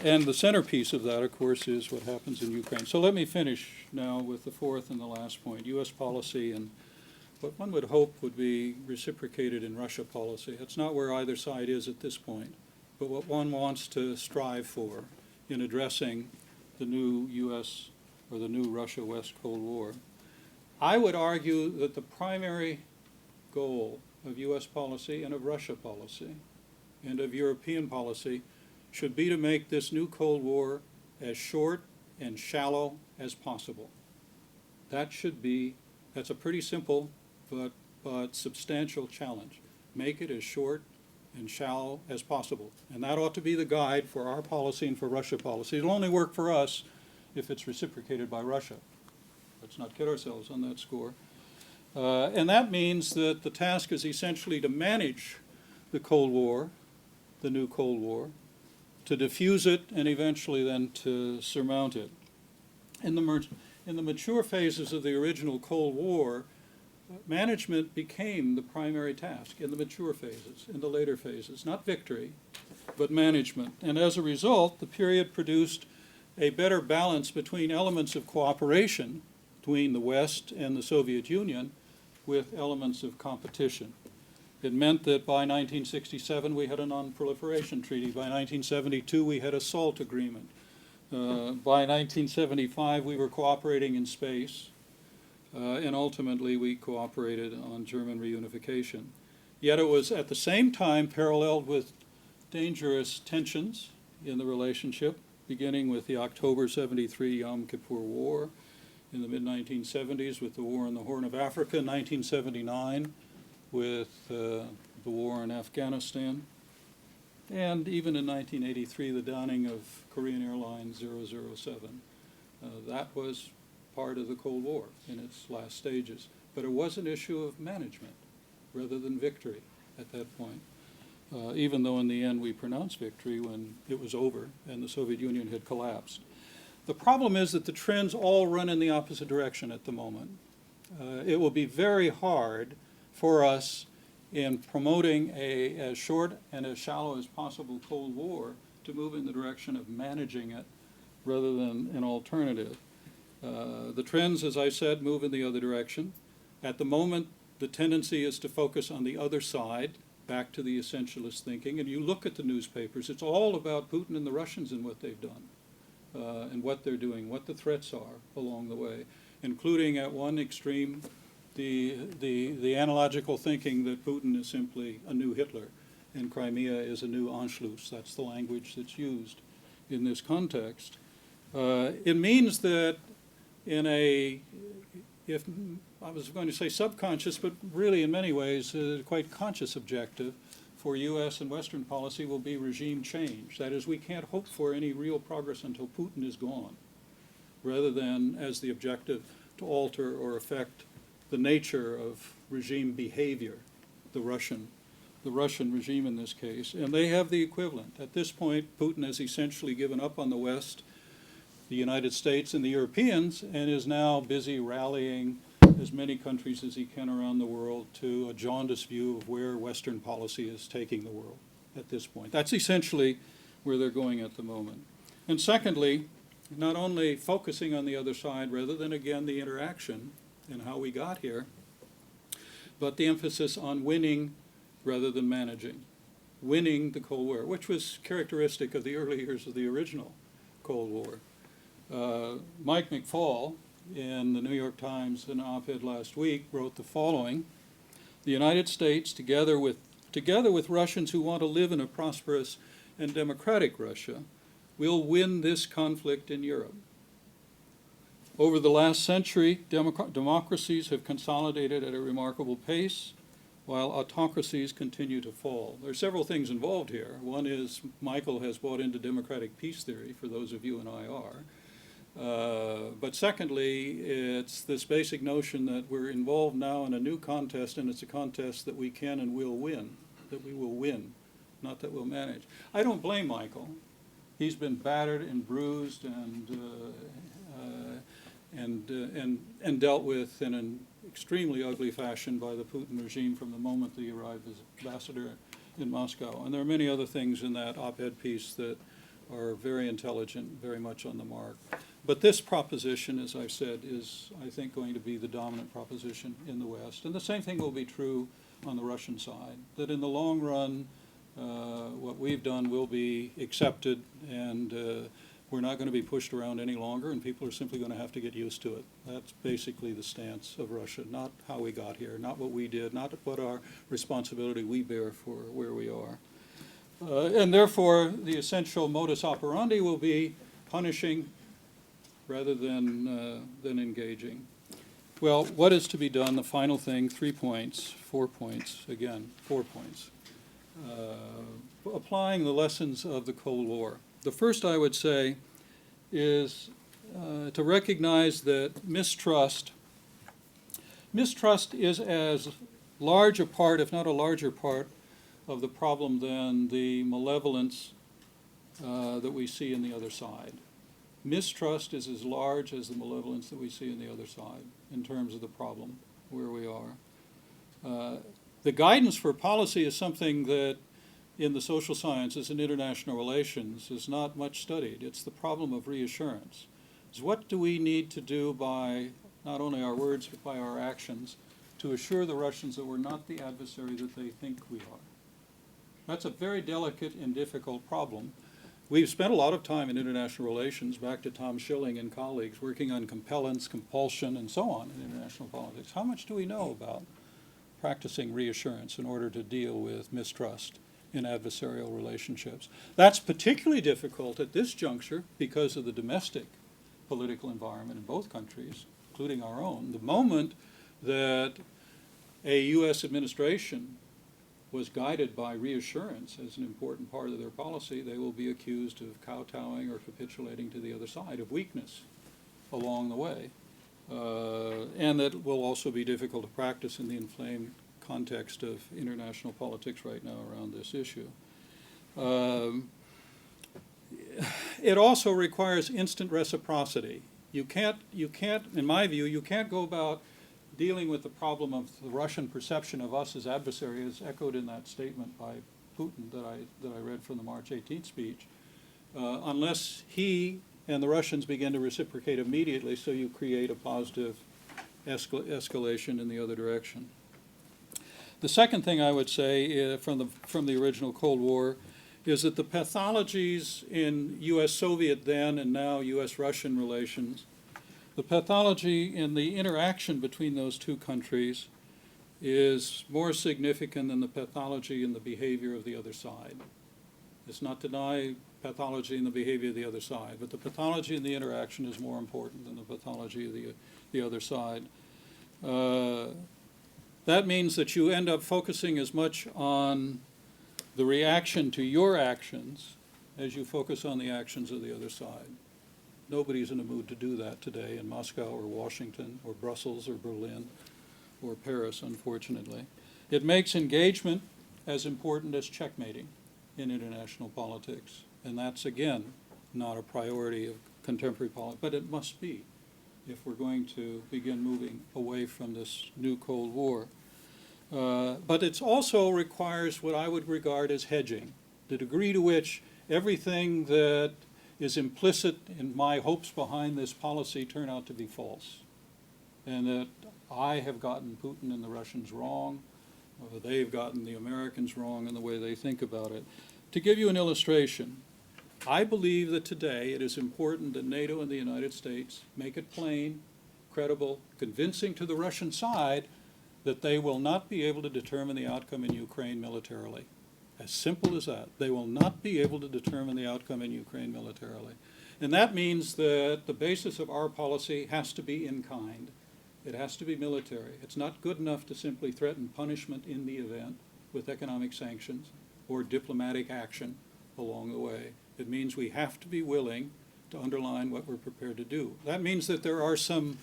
the centerpiece of that, of course, is what happens in Ukraine. So let me finish now with the fourth and the last point, U.S. policy and what one would hope would be reciprocated in Russia policy. That's not where either side is at this point, but what one wants to strive for in addressing the new U.S. or the new Russia-West Cold War. I would argue that the primary goal of U.S. policy and of Russia policy and of European policy should be to make this new Cold War as short and shallow as possible. That's a pretty simple but substantial challenge. Make it as short and shallow as possible. And that ought to be the guide for our policy and for Russia policy. It'll only work for us if it's reciprocated by Russia. Let's not kid ourselves on that score. And that means that the task is essentially to manage the Cold War, the new Cold War, to diffuse it, and eventually then to surmount it. In the mature phases of the original Cold War, management became the primary task in the mature phases, in the later phases. Not victory, but management. And as a result, the period produced a better balance between elements of cooperation between the West and the Soviet Union with elements of competition. It meant that by 1967 we had a non-proliferation treaty. By 1972 we had a SALT agreement. By 1975 we were cooperating in space. And ultimately we cooperated on German reunification. Yet it was at the same time paralleled with dangerous tensions in the relationship, beginning with the October 73 Yom Kippur War, in the mid-1970s with the War in the Horn of Africa, 1979 with the war in Afghanistan, and even in 1983 the downing of Korean Airlines 007. That was part of the Cold War in its last stages. But it was an issue of management rather than victory at that point, even though in the end we pronounced victory when it was over and the Soviet Union had collapsed. The problem is that the trends all run in the opposite direction at the moment. It will be very hard for us in promoting as short and as shallow as possible Cold War to move in the direction of managing it rather than an alternative. The trends, as I said, move in the other direction. At the moment, the tendency is to focus on the other side, back to the essentialist thinking. And you look at the newspapers, it's all about Putin and the Russians and what they've done, and what they're doing, what the threats are along the way, including at one extreme the analogical thinking that Putin is simply a new Hitler and Crimea is a new Anschluss. That's the language that's used in this context. It means that in if I was going to say subconscious, but really in many ways a quite conscious objective for U.S. and Western policy will be regime change. That is, we can't hope for any real progress until Putin is gone, rather than as the objective to alter or affect the nature of regime behavior, the Russian regime in this case. And they have the equivalent. At this point, Putin has essentially given up on the West, the United States and the Europeans, and is now busy rallying as many countries as he can around the world to a jaundiced view of where Western policy is taking the world at this point. That's essentially where they're going at the moment. And secondly, not only focusing on the other side rather than, again, the interaction and how we got here, but the emphasis on winning rather than managing. Winning the Cold War, which was characteristic of the early years of the original Cold War. Mike McFaul, in the New York Times, an op-ed last week, wrote the following: the United States, together with Russians who want to live in a prosperous and democratic Russia, will win this conflict in Europe. Over the last century, democracies have consolidated at a remarkable pace, while autocracies continue to fall. There are several things involved here. One is Michael has bought into democratic peace theory, for those of you and I are. But secondly, it's this basic notion that we're involved now in a new contest, and it's a contest that we can and will win, that we will win, not that we'll manage. I don't blame Michael. He's been battered and bruised and dealt with in an extremely ugly fashion by the Putin regime from the moment that he arrived as ambassador in Moscow. And there are many other things in that op-ed piece that are very intelligent, very much on the mark. But this proposition, as I've said, is, I think, going to be the dominant proposition in the West. And the same thing will be true on the Russian side, that in the long run, what we've done will be accepted, and we're not going to be pushed around any longer, and people are simply going to have to get used to it. That's basically the stance of Russia, not how we got here, not what we did, not what our responsibility we bear for where we are. And therefore, the essential modus operandi will be punishing rather than engaging. Well, what is to be done? The final thing, 3 points, 4 points, again, 4 points. Applying the lessons of the Cold War. The first I would say is to recognize that mistrust is as large a part, if not a larger part, of the problem than the malevolence that we see in the other side. Mistrust is as large as the malevolence that we see in the other side in terms of the problem where we are. The guidance for policy is something that in the social sciences and international relations is not much studied. It's the problem of reassurance. It's what do we need to do by not only our words but by our actions to assure the Russians that we're not the adversary that they think we are. That's a very delicate and difficult problem. We've spent a lot of time in international relations, back to Tom Schilling and colleagues, working on compellence, compulsion, and so on in international politics. How much do we know about practicing reassurance in order to deal with mistrust in adversarial relationships? That's particularly difficult at this juncture because of the domestic political environment in both countries, including our own. The moment that a U.S. administration was guided by reassurance as an important part of their policy, they will be accused of kowtowing or capitulating to the other side, of weakness along the way. And that will also be difficult to practice in the inflamed context of international politics right now around this issue. It also requires instant reciprocity. You can't, in my view, you can't go about dealing with the problem of the Russian perception of us as adversaries, echoed in that statement by Putin that I read from the March 18th speech, unless he and the Russians begin to reciprocate immediately, so you create a positive escalation in the other direction. The second thing I would say from the original Cold War is that the pathologies in U.S.-Soviet then and now U.S.-Russian relations, the pathology in the interaction between those two countries is more significant than the pathology in the behavior of the other side. It's not deny pathology in the behavior of the other side, but the pathology in the interaction is more important than the pathology of the other side. That means that you end up focusing as much on the reaction to your actions as you focus on the actions of the other side. Nobody's in a mood to do that today in Moscow or Washington or Brussels or Berlin or Paris, unfortunately. It makes engagement as important as checkmating in international politics. And that's, again, not a priority of contemporary politics, but it must be if we're going to begin moving away from this new Cold War. But it also requires what I would regard as hedging, the degree to which everything that is implicit in my hopes behind this policy turn out to be false, and that I have gotten Putin and the Russians wrong, or they've gotten the Americans wrong in the way they think about it. To give you an illustration, I believe that today it is important that NATO and the United States make it plain, credible, convincing to the Russian side that they will not be able to determine the outcome in Ukraine militarily. As simple as that. They will not be able to determine the outcome in Ukraine militarily. And that means that the basis of our policy has to be in kind. It has to be military. It's not good enough to simply threaten punishment in the event with economic sanctions or diplomatic action along the way. It means we have to be willing to underline what we're prepared to do. That means that there are some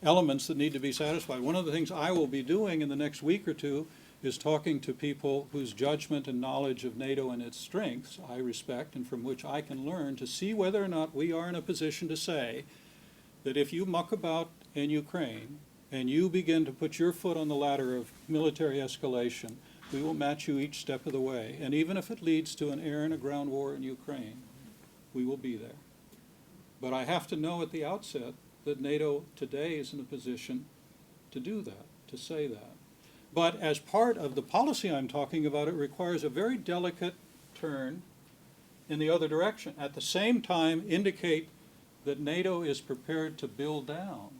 elements that need to be satisfied. One of the things I will be doing in the next week or two is talking to people whose judgment and knowledge of NATO and its strengths I respect and from which I can learn to see whether or not we are in a position to say that if you muck about in Ukraine and you begin to put your foot on the ladder of military escalation, we will match you each step of the way. And even if it leads to an air and a ground war in Ukraine, we will be there. But I have to know at the outset that NATO today is in a position to do that, to say that. But as part of the policy I'm talking about, it requires a very delicate turn in the other direction. At the same time, indicate that NATO is prepared to build down.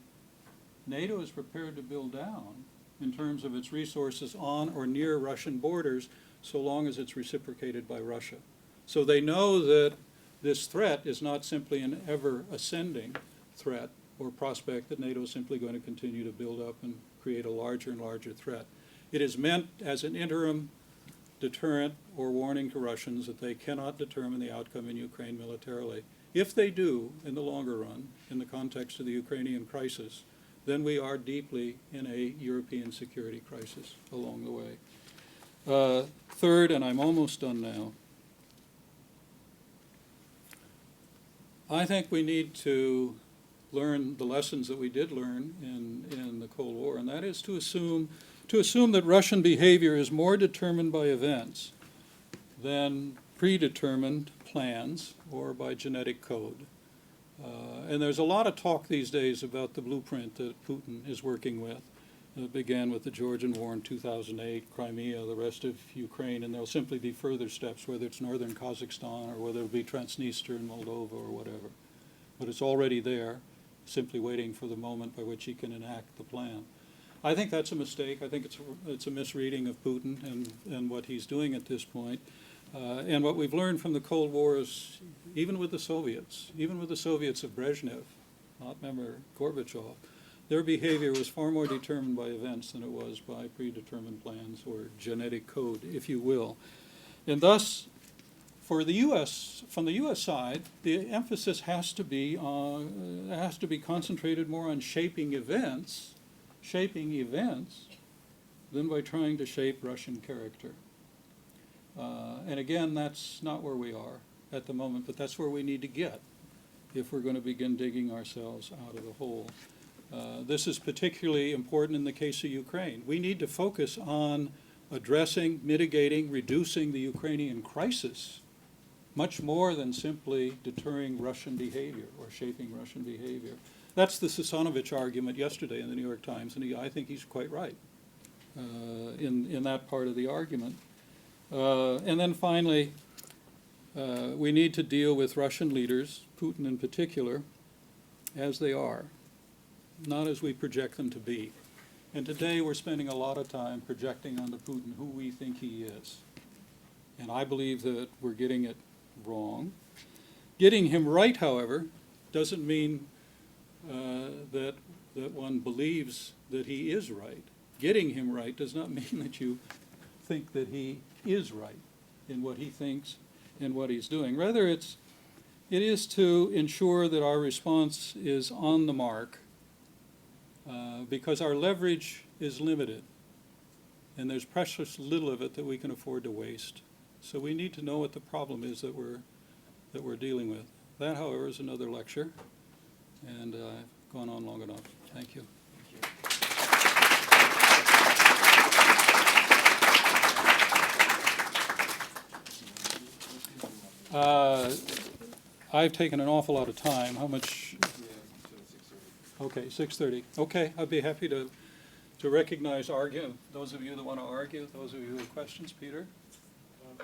NATO is prepared to build down in terms of its resources on or near Russian borders so long as it's reciprocated by Russia. So they know that this threat is not simply an ever-ascending threat or prospect that NATO is simply going to continue to build up and create a larger and larger threat. It is meant as an interim deterrent or warning to Russians that they cannot determine the outcome in Ukraine militarily. If they do, in the longer run, in the context of the Ukrainian crisis, then we are deeply in a European security crisis along the way. Third, and I'm almost done now, I think we need to learn the lessons that we did learn in the Cold War, and that is to assume that Russian behavior is more determined by events than predetermined plans or by genetic code. And there's a lot of talk these days about the blueprint that Putin is working with. It began with the Georgian War in 2008, Crimea, the rest of Ukraine, and there'll simply be further steps, whether it's northern Kazakhstan or whether it'll be Transnistria and Moldova or whatever. But it's already there, simply waiting for the moment by which he can enact the plan. I think that's a mistake. I think it's a misreading of Putin and what he's doing at this point. And what we've learned from the Cold War is, even with the Soviets of Brezhnev, not remember Gorbachev, their behavior was far more determined by events than it was by predetermined plans or genetic code, if you will. And thus, for the U.S., from the U.S. side, the emphasis has to be concentrated more on shaping events than by trying to shape Russian character. And again, that's not where we are at the moment, but that's where we need to get if we're going to begin digging ourselves out of the hole. This is particularly important in the case of Ukraine. We need to focus on addressing, mitigating, reducing the Ukrainian crisis much more than simply deterring Russian behavior or shaping Russian behavior. That's the Sasanovich argument yesterday in the New York Times, and I think he's quite right in that part of the argument. And then finally, we need to deal with Russian leaders, Putin in particular, as they are, not as we project them to be. And today we're spending a lot of time projecting onto Putin who we think he is. And I believe that we're getting it wrong. Getting him right, however, doesn't mean that one believes that he is right. Getting him right does not mean that you think that he is right in what he thinks and what he's doing. Rather, it is to ensure that our response is on the mark, because our leverage is limited, and there's precious little of it that we can afford to waste. So we need to know what the problem is that we're dealing with. That, however, is another lecture, and I've gone on long enough. Thank you. I've taken an awful lot of time. How much? Okay, 6:30. Okay, I'd be happy to recognize those of you that want to argue, those of you who have questions. Peter?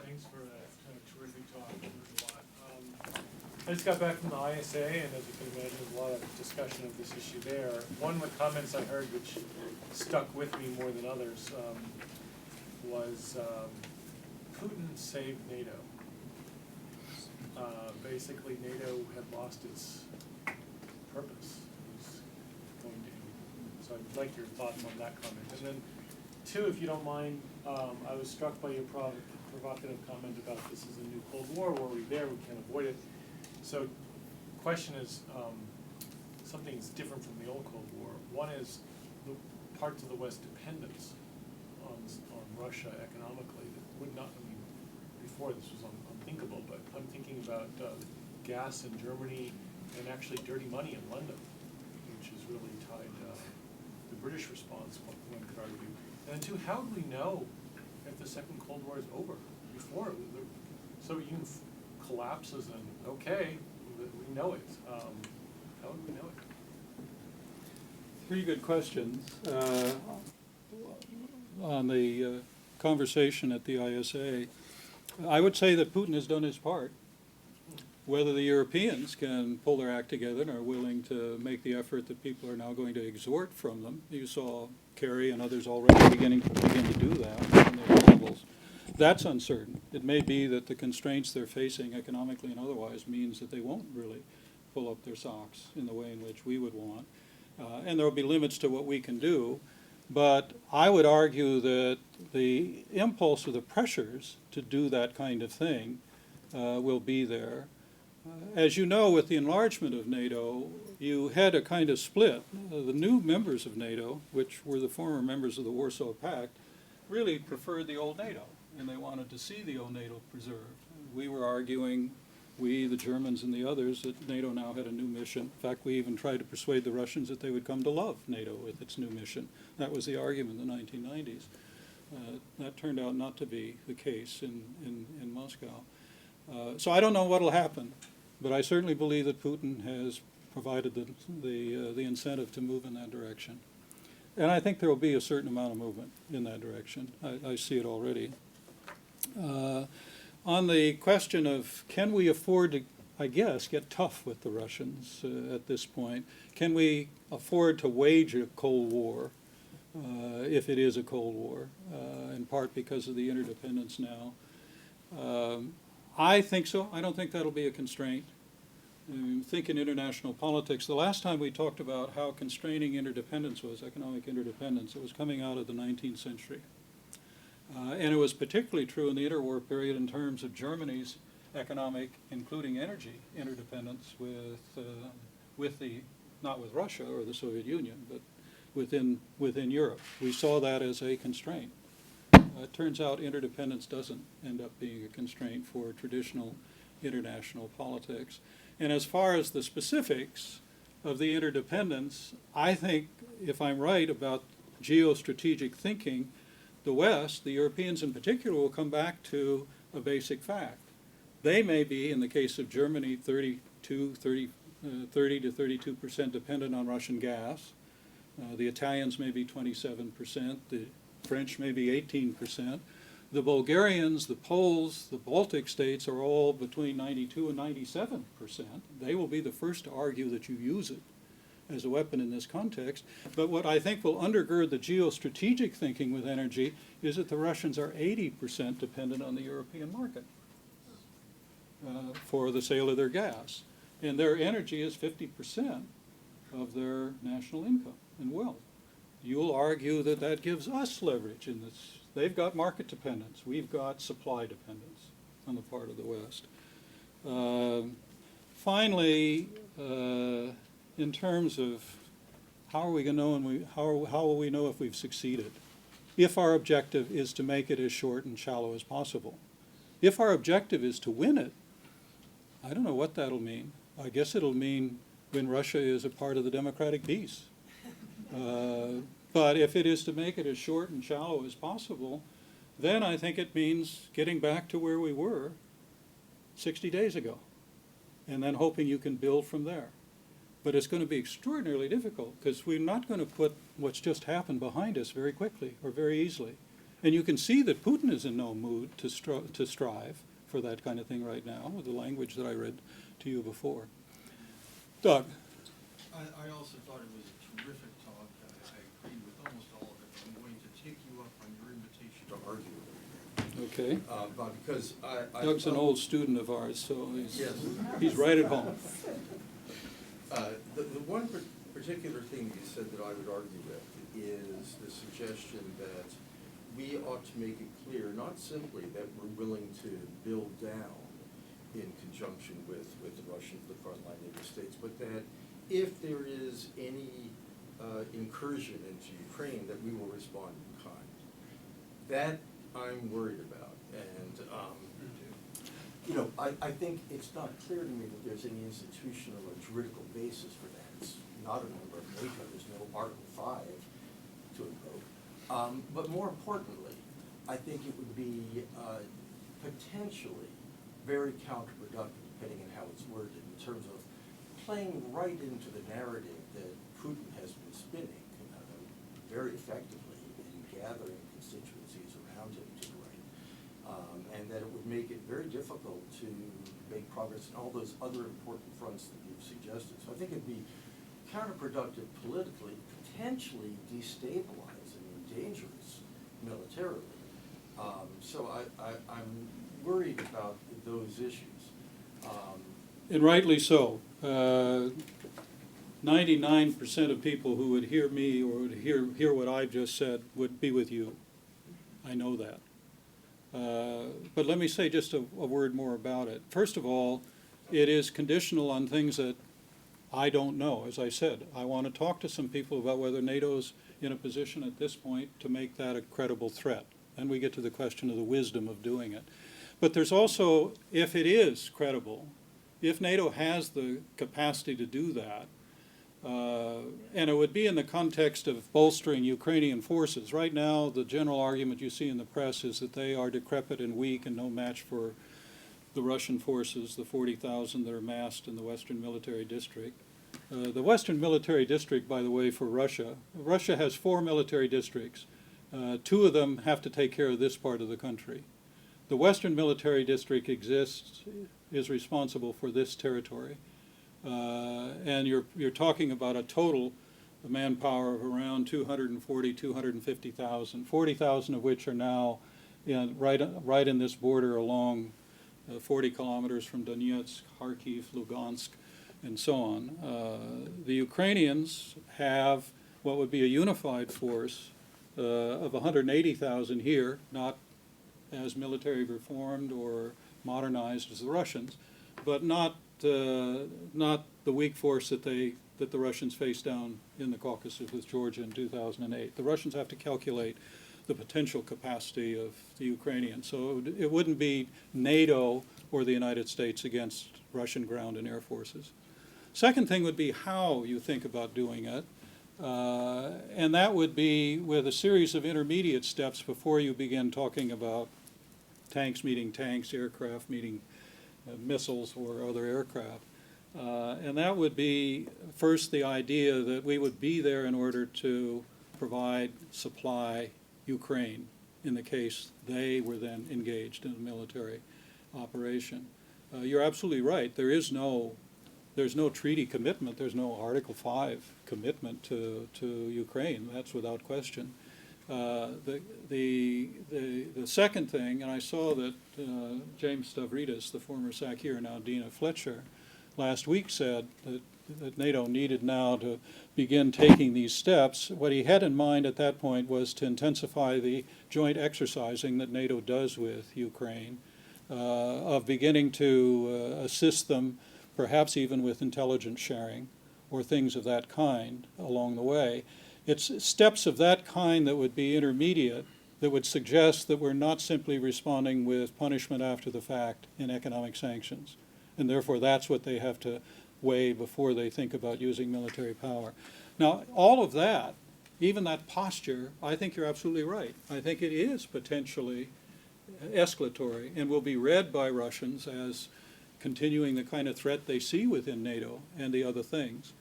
Thanks for that kind of terrific talk. It was a lot. I just got back from the ISA, and as you can imagine, there's a lot of discussion of this issue there. One of the comments I heard, which stuck with me more than others, was Putin saved NATO. Basically, NATO had lost its purpose. It was going to. So I'd like your thoughts on that comment. And then, two, if you don't mind, I was struck by your provocative comment about this is a new Cold War. Were we there? We can't avoid it. So, question is, something's different from the old Cold War. One is the parts of the West dependence on Russia economically that would not. I mean, before this was unthinkable, but I'm thinking about gas in Germany and actually dirty money in London, which is really tied the British response, one could argue. And then two, how would we know if the Second Cold War is over before? So even collapses and okay, we know it. How would we know it? Three good questions. On the conversation at the ISA, I would say that Putin has done his part. Whether the Europeans can pull their act together and are willing to make the effort that people are now going to exhort from them. You saw Kerry and others already begin to do that on their levels. That's uncertain. It may be that the constraints they're facing economically and otherwise means that they won't really pull up their socks in the way in which we would want. And there will be limits to what we can do. But I would argue that the impulse or the pressures to do that kind of thing will be there. As you know, with the enlargement of NATO, you had a kind of split. The new members of NATO, which were the former members of the Warsaw Pact, really preferred the old NATO, and they wanted to see the old NATO preserved. We were arguing, we, the Germans and the others, that NATO now had a new mission. In fact, we even tried to persuade the Russians that they would come to love NATO with its new mission. That was the argument in the 1990s. That turned out not to be the case in Moscow. So I don't know what will happen, but I certainly believe that Putin has provided the incentive to move in that direction. And I think there will be a certain amount of movement in that direction. I see it already. On the question of can we afford to, I guess, get tough with the Russians at this point? Can we afford to wage a Cold War, if it is a Cold War, in part because of the interdependence now? I think so. I don't think that'll be a constraint. Think in international politics. The last time we talked about how constraining interdependence was, economic interdependence, it was coming out of the 19th century. And it was particularly true in the interwar period in terms of Germany's economic, including energy, interdependence with the, not with Russia or the Soviet Union, but within Europe. We saw that as a constraint. It turns out interdependence doesn't end up being a constraint for traditional international politics. And as far as the specifics of the interdependence, I think, if I'm right about geostrategic thinking, the West, the Europeans in particular, will come back to a basic fact. They may be, in the case of Germany, 30 to 32% dependent on Russian gas. The Italians may be 27%. The French may be 18%. The Bulgarians, the Poles, the Baltic states are all between 92 and 97%. They will be the first to argue that you use it as a weapon in this context. But what I think will undergird the geostrategic thinking with energy is that the Russians are 80% dependent on the European market for the sale of their gas. And their energy is 50% of their national income and wealth. You'll argue that that gives us leverage in this. They've got market dependence. We've got supply dependence on the part of the West. Finally, in terms of how are we going to know, and how will we know if we've succeeded? If our objective is to make it as short and shallow as possible. If our objective is to win it, I don't know what that'll mean. I guess it'll mean when Russia is a part of the democratic peace. But if it is to make it as short and shallow as possible, then I think it means getting back to where we were 60 days ago, and then hoping you can build from there. But it's going to be extraordinarily difficult because we're not going to put what's just happened behind us very quickly or very easily. And you can see that Putin is in no mood to strive for that kind of thing right now with the language that I read to you before. Doug. I also thought it was a terrific talk. I agreed with almost all of it. I'm going to take you up on your invitation to argue with Okay. me. Because Doug's an old student of ours, so yes. he's right at home. The one particular thing you said that I would argue with is the suggestion that we ought to make it clear, not simply that we're willing to build down in conjunction with the Russians, the frontline neighbor states, but that if there is any incursion into Ukraine, that we will respond in kind. That I'm worried about, and I think it's not clear to me that there's any institutional or juridical basis for that. It's not a member of NATO. There's no Article 5 to invoke. But more importantly, I think it would be potentially very counterproductive, depending on how it's worded, in terms of playing right into the narrative that Putin has been spinning very effectively in gathering constituencies around him to the right, and that it would make it very difficult to make progress in all those other important fronts that you've suggested. So I think it'd be counterproductive politically, potentially destabilizing and dangerous militarily, So I'm worried about those issues. And rightly so. 99% of people who would hear me or would hear what I've just said would be with you. I know that. But let me say just a word more about it. First of all, it is conditional on things that I don't know. As I said, I want to talk to some people about whether NATO's in a position at this point to make that a credible threat. Then we get to the question of the wisdom of doing it. But there's also, if it is credible, if NATO has the capacity to do that, and it would be in the context of bolstering Ukrainian forces. Right now, the general argument you see in the press is that they are decrepit and weak and no match for the Russian forces, the 40,000 that are massed in the Western Military District. The Western Military District, by the way, for Russia has 4 military districts. 2 of them have to take care of this part of the country. The Western Military District is responsible for this territory. And you're talking about a total manpower of around 240, 250,000, 40,000 of which are now right in this border along 40 kilometers from Donetsk, Kharkiv, Lugansk, and so on. The Ukrainians have what would be a unified force of 180,000 here, not as military reformed or modernized as the Russians, but not the weak force that the Russians faced down in the Caucasus with Georgia in 2008. The Russians have to calculate the potential capacity of the Ukrainians. So it wouldn't be NATO or the United States against Russian ground and air forces. Second thing would be how you think about doing it. And that would be with a series of intermediate steps before you begin talking about tanks meeting tanks, aircraft meeting missiles or other aircraft. And that would be first the idea that we would be there in order to provide, supply Ukraine in the case they were then engaged in a military operation. You're absolutely right. There's no treaty commitment. There's no Article 5 commitment to Ukraine. That's without question. The second thing, and I saw that James Stavridis, the former SACIR, now Dean of Fletcher, last week said that NATO needed now to begin taking these steps. What he had in mind at that point was to intensify the joint exercising that NATO does with Ukraine, of beginning to assist them, perhaps even with intelligence sharing or things of that kind along the way. It's steps of that kind that would be intermediate, that would suggest that we're not simply responding with punishment after the fact in economic sanctions. And therefore, that's what they have to weigh before they think about using military power. Now, all of that, even that posture, I think you're absolutely right. I think it is potentially escalatory and will be read by Russians as continuing the kind of threat they see within NATO and the other things.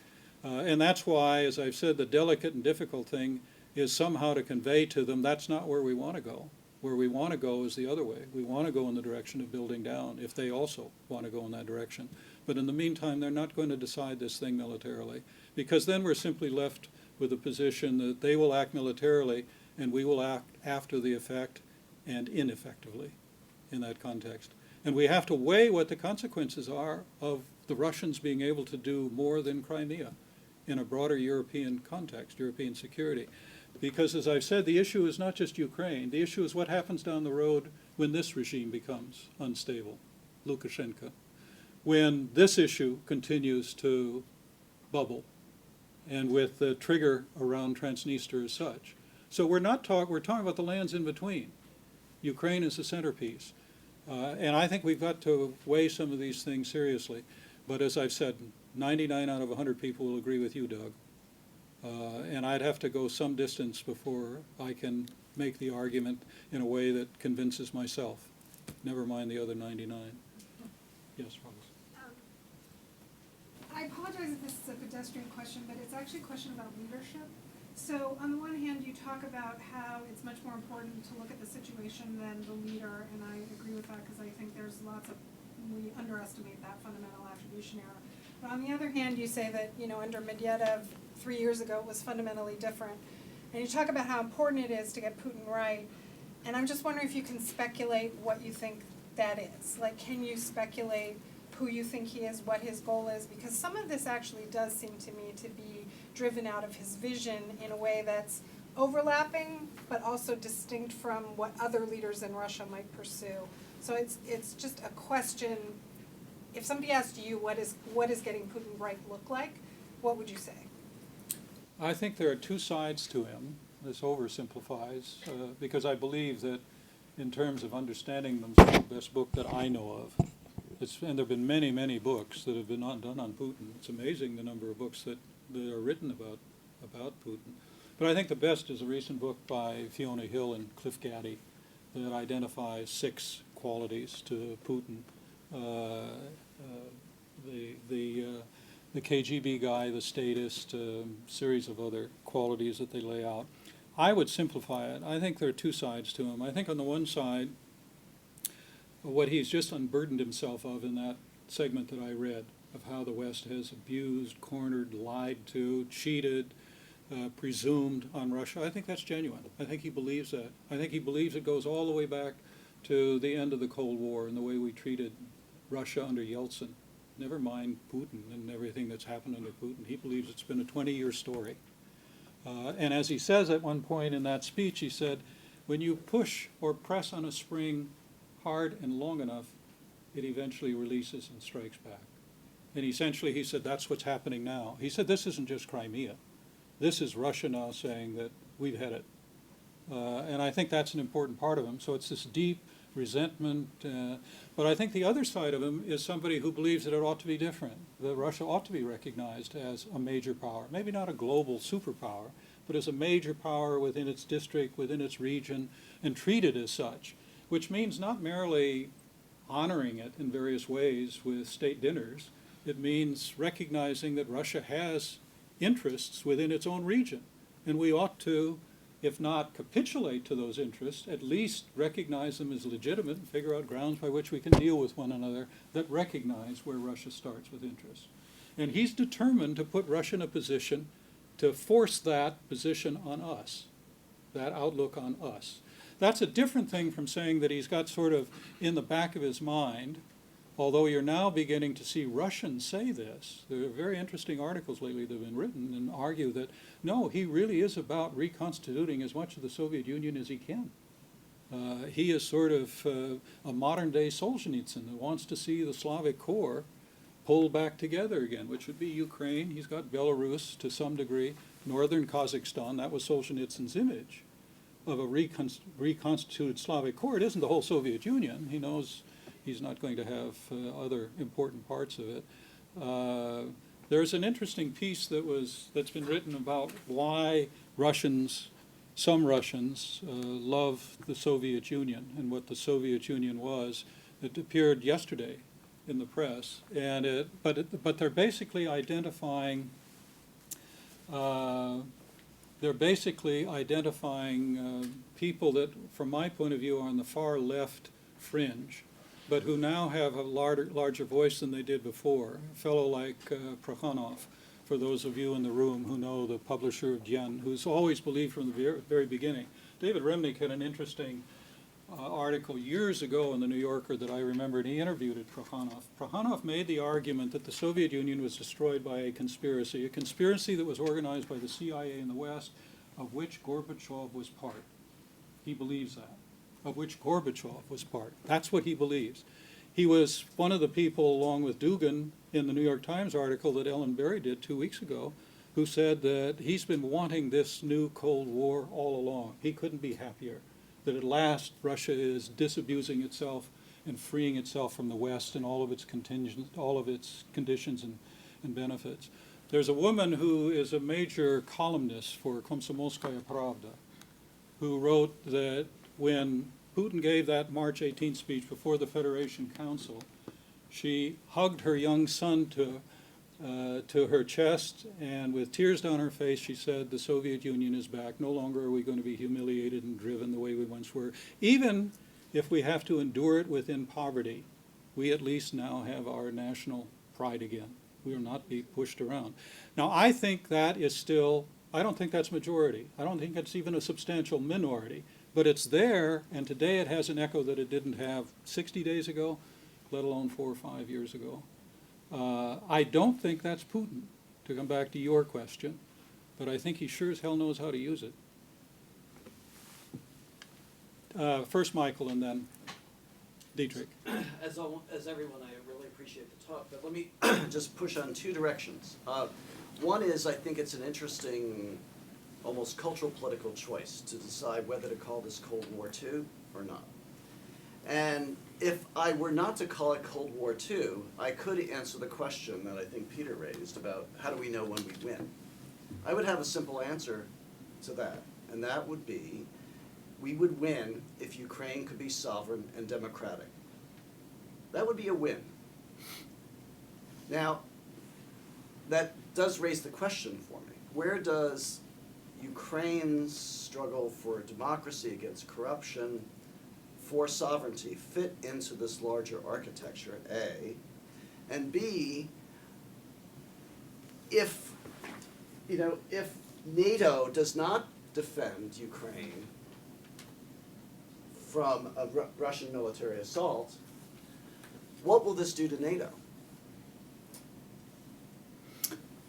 And that's why, as I've said, the delicate and difficult thing is somehow to convey to them that's not where we want to go. Where we want to go is the other way. We want to go in the direction of building down if they also want to go in that direction. But in the meantime, they're not going to decide this thing militarily, because then we're simply left with a position that they will act militarily and we will act after the effect and ineffectively in that context. And we have to weigh what the consequences are of the Russians being able to do more than Crimea in a broader European context, European security. Because, as I've said, the issue is not just Ukraine. The issue is what happens down the road when this regime becomes unstable, Lukashenko, when this issue continues to bubble, and with the trigger around Transnistria as such. So we're talking about the lands in between. Ukraine is the centerpiece. And I think we've got to weigh some of these things seriously. But as I've said, 99 out of 100 people will agree with you, Doug. And I'd have to go some distance before I can make the argument in a way that convinces myself, never mind the other 99. Yes, Rose. I apologize if this is a pedestrian question, but it's actually a question about leadership. So on the one hand, you talk about how it's much more important to look at the situation than the leader, and I agree with that because I think there's we underestimate that fundamental attribution error. But on the other hand, you say that, under Medvedev 3 years ago, it was fundamentally different. And you talk about how important it is to get Putin right. And I'm just wondering if you can speculate what you think that is. Like, can you speculate who you think he is, what his goal is? Because some of this actually does seem to me to be driven out of his vision in a way that's overlapping, but also distinct from what other leaders in Russia might pursue. So it's just a question. If somebody asked you, what is getting Putin right look like, what would you say? I think there are two sides to him. This oversimplifies, because I believe that in terms of understanding them, it's the best book that I know of. And there have been many, many books that have been done on Putin. It's amazing the number of books that are written about Putin. But I think the best is a recent book by Fiona Hill and Cliff Gaddy that identifies 6 qualities to Putin. The KGB guy, the statist, series of other qualities that they lay out. I would simplify it. I think there are two sides to him. I think on the one side, what he's just unburdened himself of in that segment that I read, of how the West has abused, cornered, lied to, cheated, presumed on Russia, I think that's genuine. I think he believes that. I think he believes it goes all the way back to the end of the Cold War and the way we treated Russia under Yeltsin. Never mind Putin and everything that's happened under Putin. He believes it's been a 20-year story. And as he says at one point in that speech, he said, when you push or press on a spring hard and long enough, it eventually releases and strikes back. And essentially he said, that's what's happening now. He said, this isn't just Crimea. This is Russia now saying that we've had it. And I think that's an important part of him. So it's this deep resentment. But I think the other side of him is somebody who believes that it ought to be different, that Russia ought to be recognized as a major power, maybe not a global superpower, but as a major power within its district, within its region, and treated as such, which means not merely honoring it in various ways with state dinners. It means recognizing that Russia has interests within its own region, and we ought to, if not capitulate to those interests, at least recognize them as legitimate and figure out grounds by which we can deal with one another that recognize where Russia starts with interests. And he's determined to put Russia in a position to force that position on us, that outlook on us. That's a different thing from saying that he's got sort of in the back of his mind, although you're now beginning to see Russians say this. There are very interesting articles lately that have been written and argue that, no, he really is about reconstituting as much of the Soviet Union as he can. He is sort of a modern-day Solzhenitsyn that wants to see the Slavic core pulled back together again, which would be Ukraine. He's got Belarus to some degree, northern Kazakhstan. That was Solzhenitsyn's image of a reconstituted Slavic core. It isn't the whole Soviet Union. He knows he's not going to have other important parts of it. There's an interesting piece that's been written about why some Russians love the Soviet Union and what the Soviet Union was. It appeared yesterday in the press, and but they're basically identifying. People that, from my point of view, are on the far left fringe, but who now have a larger voice than they did before. A fellow like Prokhanov, for those of you in the room who know the publisher of Dien, who's always believed from the very beginning. David Remnick had an interesting article years ago in the New Yorker that I remember, and he interviewed Prokhanov. Prokhanov made the argument that the Soviet Union was destroyed by a conspiracy that was organized by the CIA in the West, of which Gorbachev was part. He believes that, of which Gorbachev was part. That's what he believes. He was one of the people, along with Dugin, in the New York Times article that Ellen Berry did 2 weeks ago, who said that he's been wanting this new Cold War all along. He couldn't be happier that at last Russia is disabusing itself and freeing itself from the West and all of its conditions and benefits. There's a woman who is a major columnist for Komsomolskaya Pravda, who wrote that when Putin gave that March 18th speech before the Federation Council, she hugged her young son to her chest, and with tears down her face, she said, the Soviet Union is back. No longer are we going to be humiliated and driven the way we once were. Even if we have to endure it within poverty, we at least now have our national pride again. We will not be pushed around. Now, I think that is still, I don't think that's majority. I don't think that's even a substantial minority. But it's there, and today it has an echo that it didn't have 60 days ago, let alone 4 or 5 years ago. I don't think that's Putin, to come back to your question, but I think he sure as hell knows how to use it. First Michael and then Dietrich. As everyone, I really appreciate the talk, but let me just push on two directions. One is, I think it's an interesting, almost cultural political choice to decide whether to call this Cold War II or not. And if I were not to call it Cold War II, I could answer the question that I think Peter raised about how do we know when we win. I would have a simple answer to that, and that would be, we would win if Ukraine could be sovereign and democratic. That would be a win. Now, that does raise the question for me. Where does Ukraine's struggle for democracy against corruption, for sovereignty, fit into this larger architecture, A? And B, if NATO does not defend Ukraine from a Russian military assault, what will this do to NATO?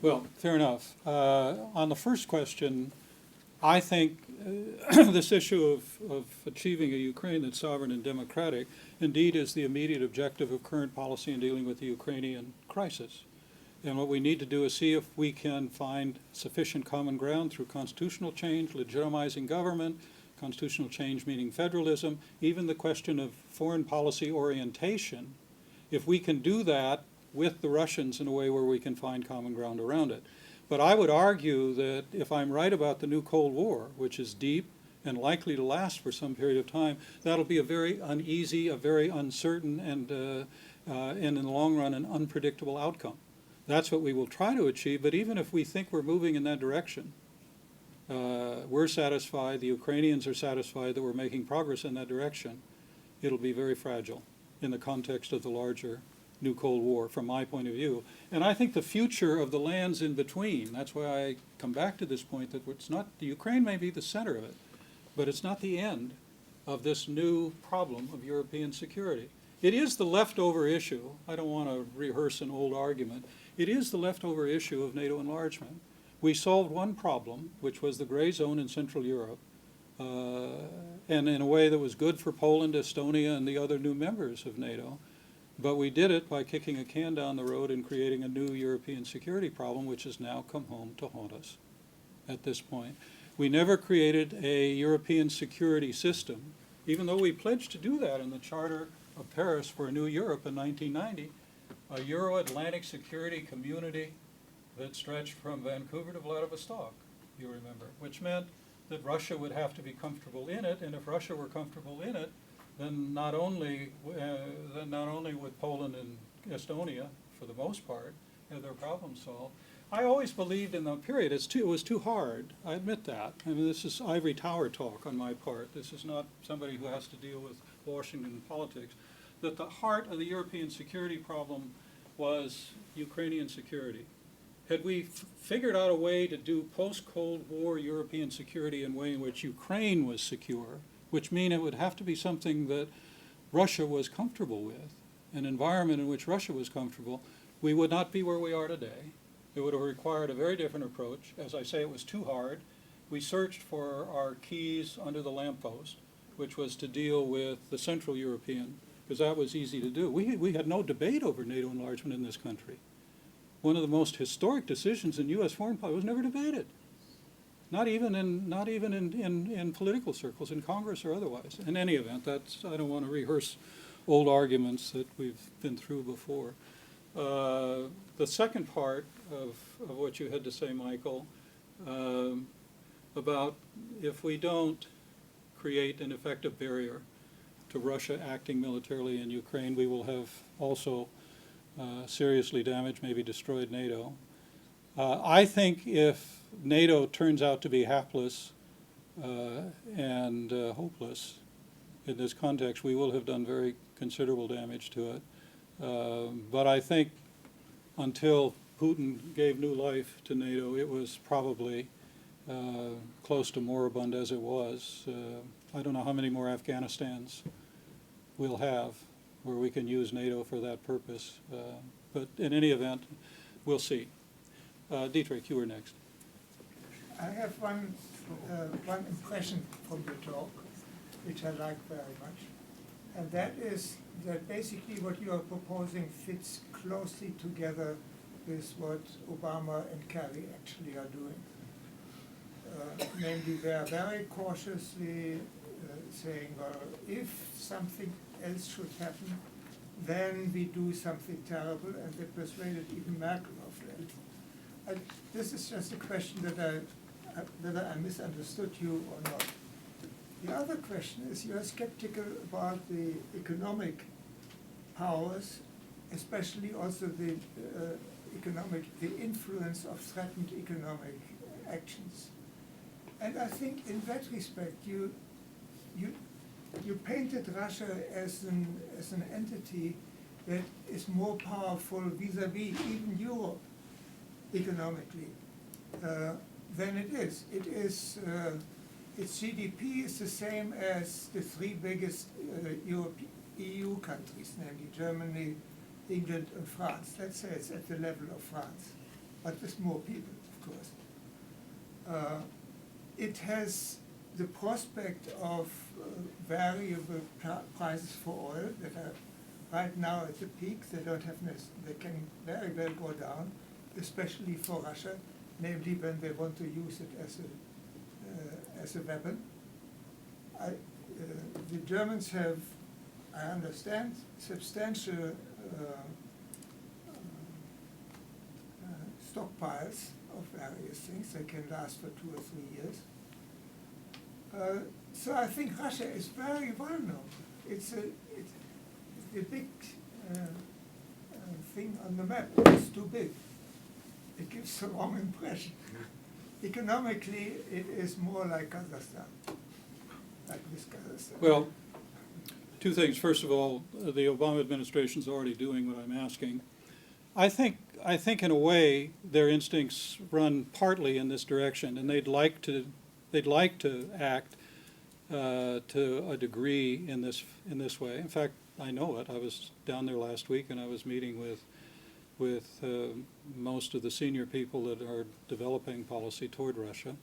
Well, fair enough. On the first question, I think this issue of achieving a Ukraine that's sovereign and democratic indeed is the immediate objective of current policy in dealing with the Ukrainian crisis. And what we need to do is see if we can find sufficient common ground through constitutional change, legitimizing government, constitutional change meaning federalism, even the question of foreign policy orientation. If we can do that with the Russians in a way where we can find common ground around it. But I would argue that if I'm right about the new Cold War, which is deep and likely to last for some period of time, that'll be a very uneasy, a very uncertain, and in the long run, an unpredictable outcome. That's what we will try to achieve, but even if we think we're moving in that direction, we're satisfied, the Ukrainians are satisfied that we're making progress in that direction, it'll be very fragile in the context of the larger new Cold War, from my point of view. And I think the future of the lands in between, that's why I come back to this point, that it's not, the Ukraine may be the center of it, but it's not the end of this new problem of European security. It is the leftover issue. I don't want to rehearse an old argument. It is the leftover issue of NATO enlargement. We solved one problem, which was the gray zone in Central Europe, and in a way that was good for Poland, Estonia, and the other new members of NATO. But we did it by kicking a can down the road and creating a new European security problem, which has now come home to haunt us at this point. We never created a European security system, even though we pledged to do that in the Charter of Paris for a new Europe in 1990, a Euro-Atlantic security community that stretched from Vancouver to Vladivostok, you remember, which meant that Russia would have to be comfortable in it, and if Russia were comfortable in it, then not only would Poland and Estonia, for the most part, have their problems solved. I always believed in the period, it was too hard. I admit that. I mean, this is ivory tower talk on my part. This is not somebody who has to deal with Washington politics. That the heart of the European security problem was Ukrainian security. Had we figured out a way to do post-Cold War European security in a way in which Ukraine was secure, which means it would have to be something that Russia was comfortable with, an environment in which Russia was comfortable, we would not be where we are today. It would have required a very different approach. As I say, it was too hard. We searched for our keys under the lamppost, which was to deal with the Central European, because that was easy to do. We had no debate over NATO enlargement in this country. One of the most historic decisions in U.S. foreign policy was never debated. Not even in political circles, in Congress or otherwise. In any event, I don't want to rehearse old arguments that we've been through before. The second part of what you had to say, Michael, about if we don't create an effective barrier to Russia acting militarily in Ukraine, we will have also seriously damaged, maybe destroyed NATO. I think if NATO turns out to be hapless and hopeless in this context, we will have done very considerable damage to it. But I think until Putin gave new life to NATO, it was probably close to moribund as it was. I don't know how many more Afghanistans we'll have where we can use NATO for that purpose. But in any event, we'll see. Dietrich, you were next. I have one impression from the talk, which I like very much, and that is that basically what you are proposing fits closely together with what Obama and Kerry actually are doing. Namely, they are very cautiously saying, well, if something else should happen, then we do something terrible, and they persuaded even Merkel of that. This is just a question that whether I misunderstood you or not. The other question is, you are skeptical about the economic powers, especially also the influence of threatened economic actions. And I think in that respect, you painted Russia as an entity that is more powerful vis-à-vis even Europe economically than it is. Its GDP is the same as the three biggest EU countries, namely Germany, England, and France. Let's say it's at the level of France, but with more people, of course. It has the prospect of variable prices for oil that are right now at the peak. They can very well go down, especially for Russia, namely when they want to use it as a weapon. The Germans have, I understand, substantial stockpiles of various things. They can last for 2 or 3 years. So I think Russia is very vulnerable. It's the big thing on the map. It's too big. It gives the wrong impression. Economically, it is more like Kazakhstan, like this Kazakhstan. Well, two things. First of all, the Obama administration is already doing what I'm asking. I think in a way their instincts run partly in this direction, and they'd like to act to a degree in this way. In fact, I know it. I was down there last week, and I was meeting with most of the senior people that are developing policy toward Russia,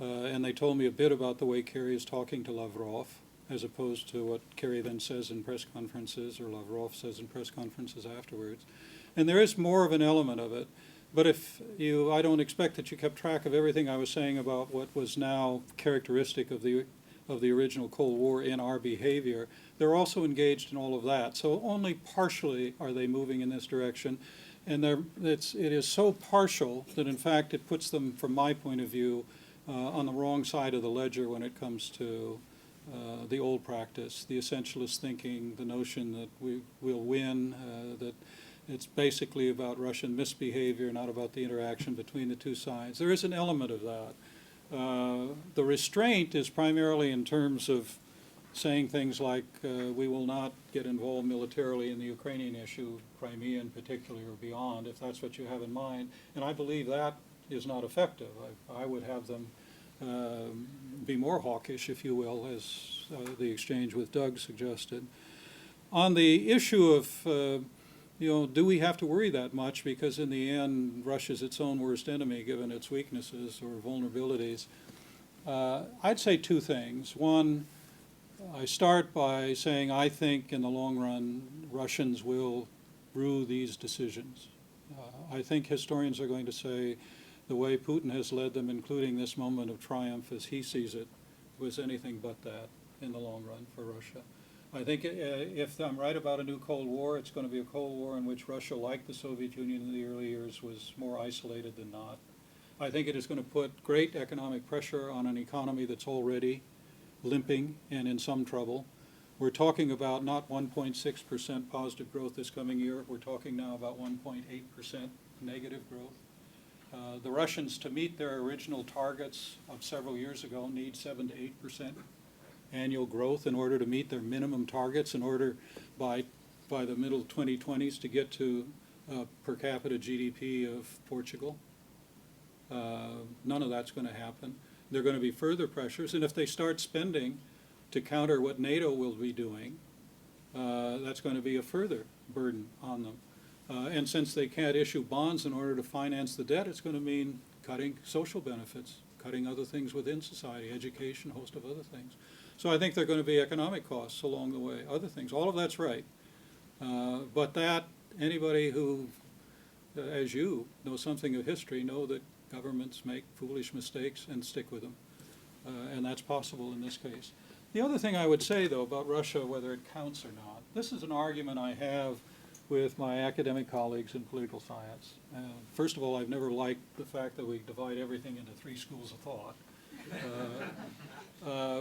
and they told me a bit about the way Kerry is talking to Lavrov, as opposed to what Kerry then says in press conferences, or Lavrov says in press conferences afterwards. And there is more of an element of it. But I don't expect that you kept track of everything I was saying about what was now characteristic of the original Cold War in our behavior. They're also engaged in all of that. So only partially are they moving in this direction. And it is so partial that, in fact, it puts them, from my point of view, on the wrong side of the ledger when it comes to the old practice, the essentialist thinking, the notion that we will win, that it's basically about Russian misbehavior, not about the interaction between the two sides. There is an element of that. The restraint is primarily in terms of saying things like, we will not get involved militarily in the Ukrainian issue, Crimea in particular, or beyond, if that's what you have in mind. And I believe that is not effective. I would have them be more hawkish, if you will, as the exchange with Doug suggested. On the issue of do we have to worry that much? Because in the end, Russia's its own worst enemy, given its weaknesses or vulnerabilities. I'd say two things. One, I start by saying I think in the long run, Russians will rue these decisions. I think historians are going to say the way Putin has led them, including this moment of triumph as he sees it, was anything but that in the long run for Russia. I think if I'm right about a new Cold War, it's going to be a Cold War in which Russia, like the Soviet Union in the early years, was more isolated than not. I think it is going to put great economic pressure on an economy that's already limping and in some trouble. We're talking about not 1.6% positive growth this coming year. We're talking now about 1.8% negative growth. The Russians, to meet their original targets of several years ago, need 7 to 8% annual growth in order to meet their minimum targets, in order by the middle 2020s to get to per capita GDP of Portugal. none of that's going to happen. There are going to be further pressures, and if they start spending to counter what NATO will be doing, that's going to be a further burden on them. And since they can't issue bonds in order to finance the debt, it's going to mean cutting social benefits, cutting other things within society, education, a host of other things. So I think there are going to be economic costs along the way, other things. All of that's right. But that, anybody who, as you, know something of history, know that governments make foolish mistakes and stick with them. And that's possible in this case. The other thing I would say, though, about Russia, whether it counts or not, this is an argument I have with my academic colleagues in political science. First of all, I've never liked the fact that we divide everything into three schools of thought.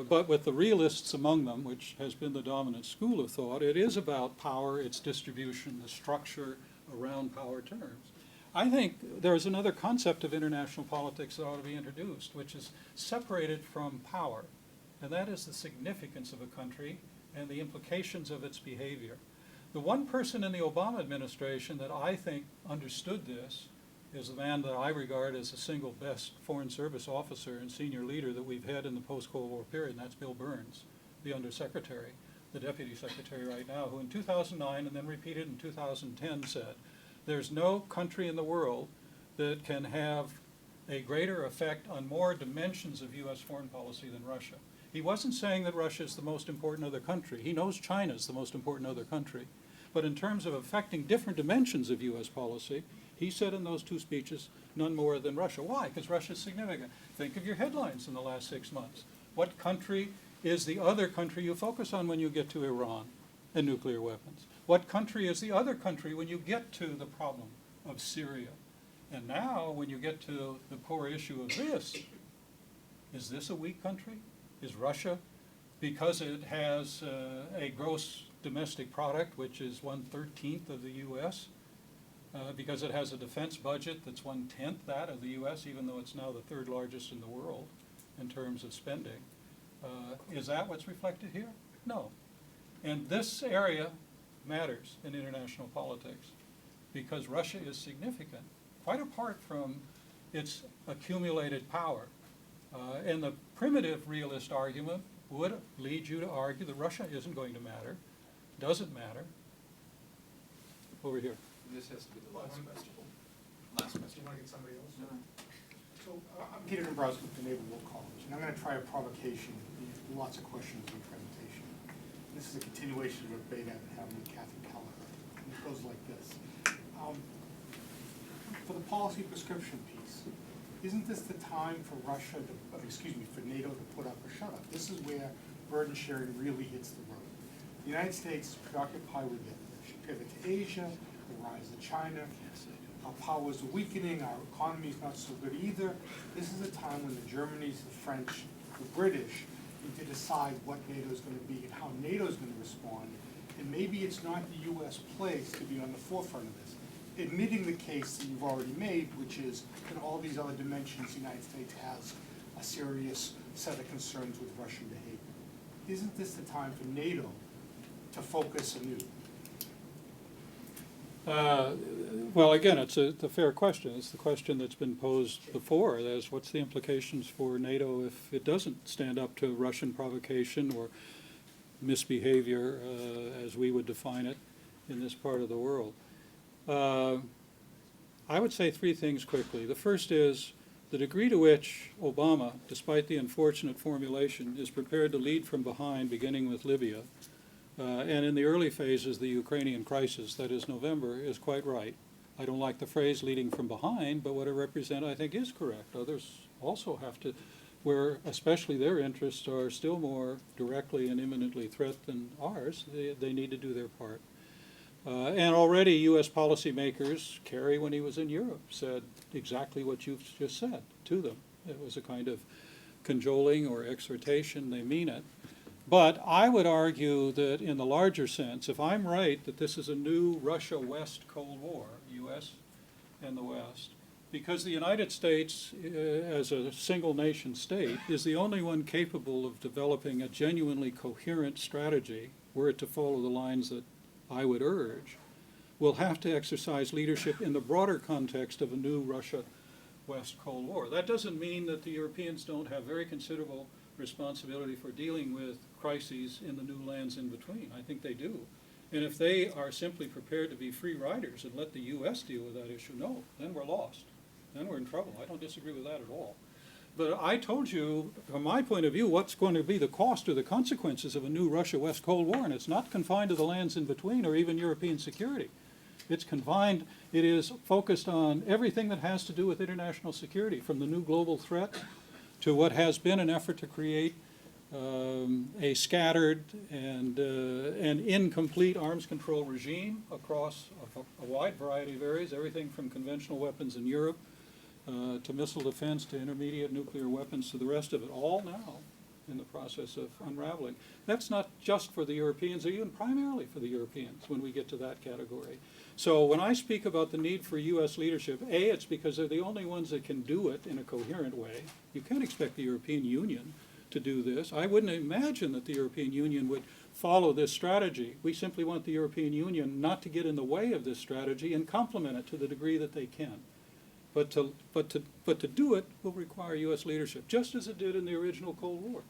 But with the realists among them, which has been the dominant school of thought, it is about power, its distribution, the structure around power terms. I think there is another concept of international politics that ought to be introduced, which is separated from power, and that is the significance of a country and the implications of its behavior. The one person in the Obama administration that I think understood this is the man that I regard as the single best Foreign Service officer and senior leader that we've had in the post-Cold War period, and that's Bill Burns, the Undersecretary, the Deputy Secretary right now, who in 2009 and then repeated in 2010 said, there's no country in the world that can have a greater effect on more dimensions of U.S. foreign policy than Russia. He wasn't saying that Russia is the most important other country. He knows China is the most important other country. But in terms of affecting different dimensions of U.S. policy, he said in those two speeches, none more than Russia. Why? Because Russia is significant. Think of your headlines in the last 6 months. What country is the other country you focus on when you get to Iran and nuclear weapons? What country is the other country when you get to the problem of Syria? And now, when you get to the core issue of this, is this a weak country? Is Russia, because it has a gross domestic product, which is 1/13 of the U.S., because it has a defense budget that's 1/10 that of the U.S., even though it's now the third largest in the world in terms of spending. Is that what's reflected here? No. And this area matters in international politics because Russia is significant, quite apart from its accumulated power. And the primitive realist argument would lead you to argue that Russia isn't going to matter, doesn't matter. Over here. This has to be the last question. Do you want to get somebody else? No. So I'm Peter Dombrowski from the Naval War College, and I'm going to try a provocation. Lots of questions in the presentation. This is a continuation of a debate I've been having with Catherine Kelleher, and it goes like this. For the policy prescription piece, isn't this the time for Russia to, for NATO to put up or shut up? This is where burden sharing really hits the road. The United States is preoccupied with it. Should pivot to Asia, the rise of China. Our powers are weakening, our economy is not so good either. This is a time when the Germanys, the French, the British need to decide what NATO is going to be and how NATO is going to respond. And maybe it's not the U.S. place to be on the forefront of this. Admitting the case that you've already made, which is in all these other dimensions, the United States has a serious set of concerns with Russian behavior. Isn't this the time for NATO to focus anew? Well, again, it's a fair question. It's the question that's been posed before. That is, what's the implications for NATO if it doesn't stand up to Russian provocation or misbehavior, as we would define it, in this part of the world? I would say three things quickly. The first is the degree to which Obama, despite the unfortunate formulation, is prepared to lead from behind, beginning with Libya, and in the early phases, the Ukrainian crisis, that is November, is quite right. I don't like the phrase leading from behind, but what it represents, I think, is correct. Others also have to, where especially their interests are still more directly and imminently threatened than ours, they need to do their part. And already U.S. policymakers, Kerry, when he was in Europe, said exactly what you've just said to them. It was a kind of cajoling or exhortation. They mean it. But I would argue that in the larger sense, if I'm right that this is a new Russia-West Cold War, U.S. and the West, because the United States, as a single nation state, is the only one capable of developing a genuinely coherent strategy, were it to follow the lines that I would urge, will have to exercise leadership in the broader context of a new Russia West Cold War. That doesn't mean that the Europeans don't have very considerable responsibility for dealing with crises in the new lands in between. I think they do. And if they are simply prepared to be free riders and let the U.S. deal with that issue, no, then we're lost. Then we're in trouble. I don't disagree with that at all. But I told you, from my point of view, what's going to be the cost or the consequences of a new Russia-West Cold War, and it's not confined to the lands in between or even European security. It's confined, it is focused on everything that has to do with international security, from the new global threat to what has been an effort to create a scattered and an incomplete arms control regime across a wide variety of areas, everything from conventional weapons in Europe to missile defense to intermediate nuclear weapons to the rest of it, all now in the process of unraveling. That's not just for the Europeans, or even primarily for the Europeans when we get to that category. So when I speak about the need for U.S. leadership, A, it's because they're the only ones that can do it in a coherent way. You can't expect the European Union to do this. I wouldn't imagine that the European Union would follow this strategy. We simply want the European Union not to get in the way of this strategy and complement it to the degree that they can. But to do it will require U.S. leadership, just as it did in the original Cold War.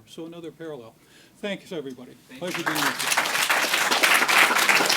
So another parallel. Thanks, everybody. Pleasure being with you.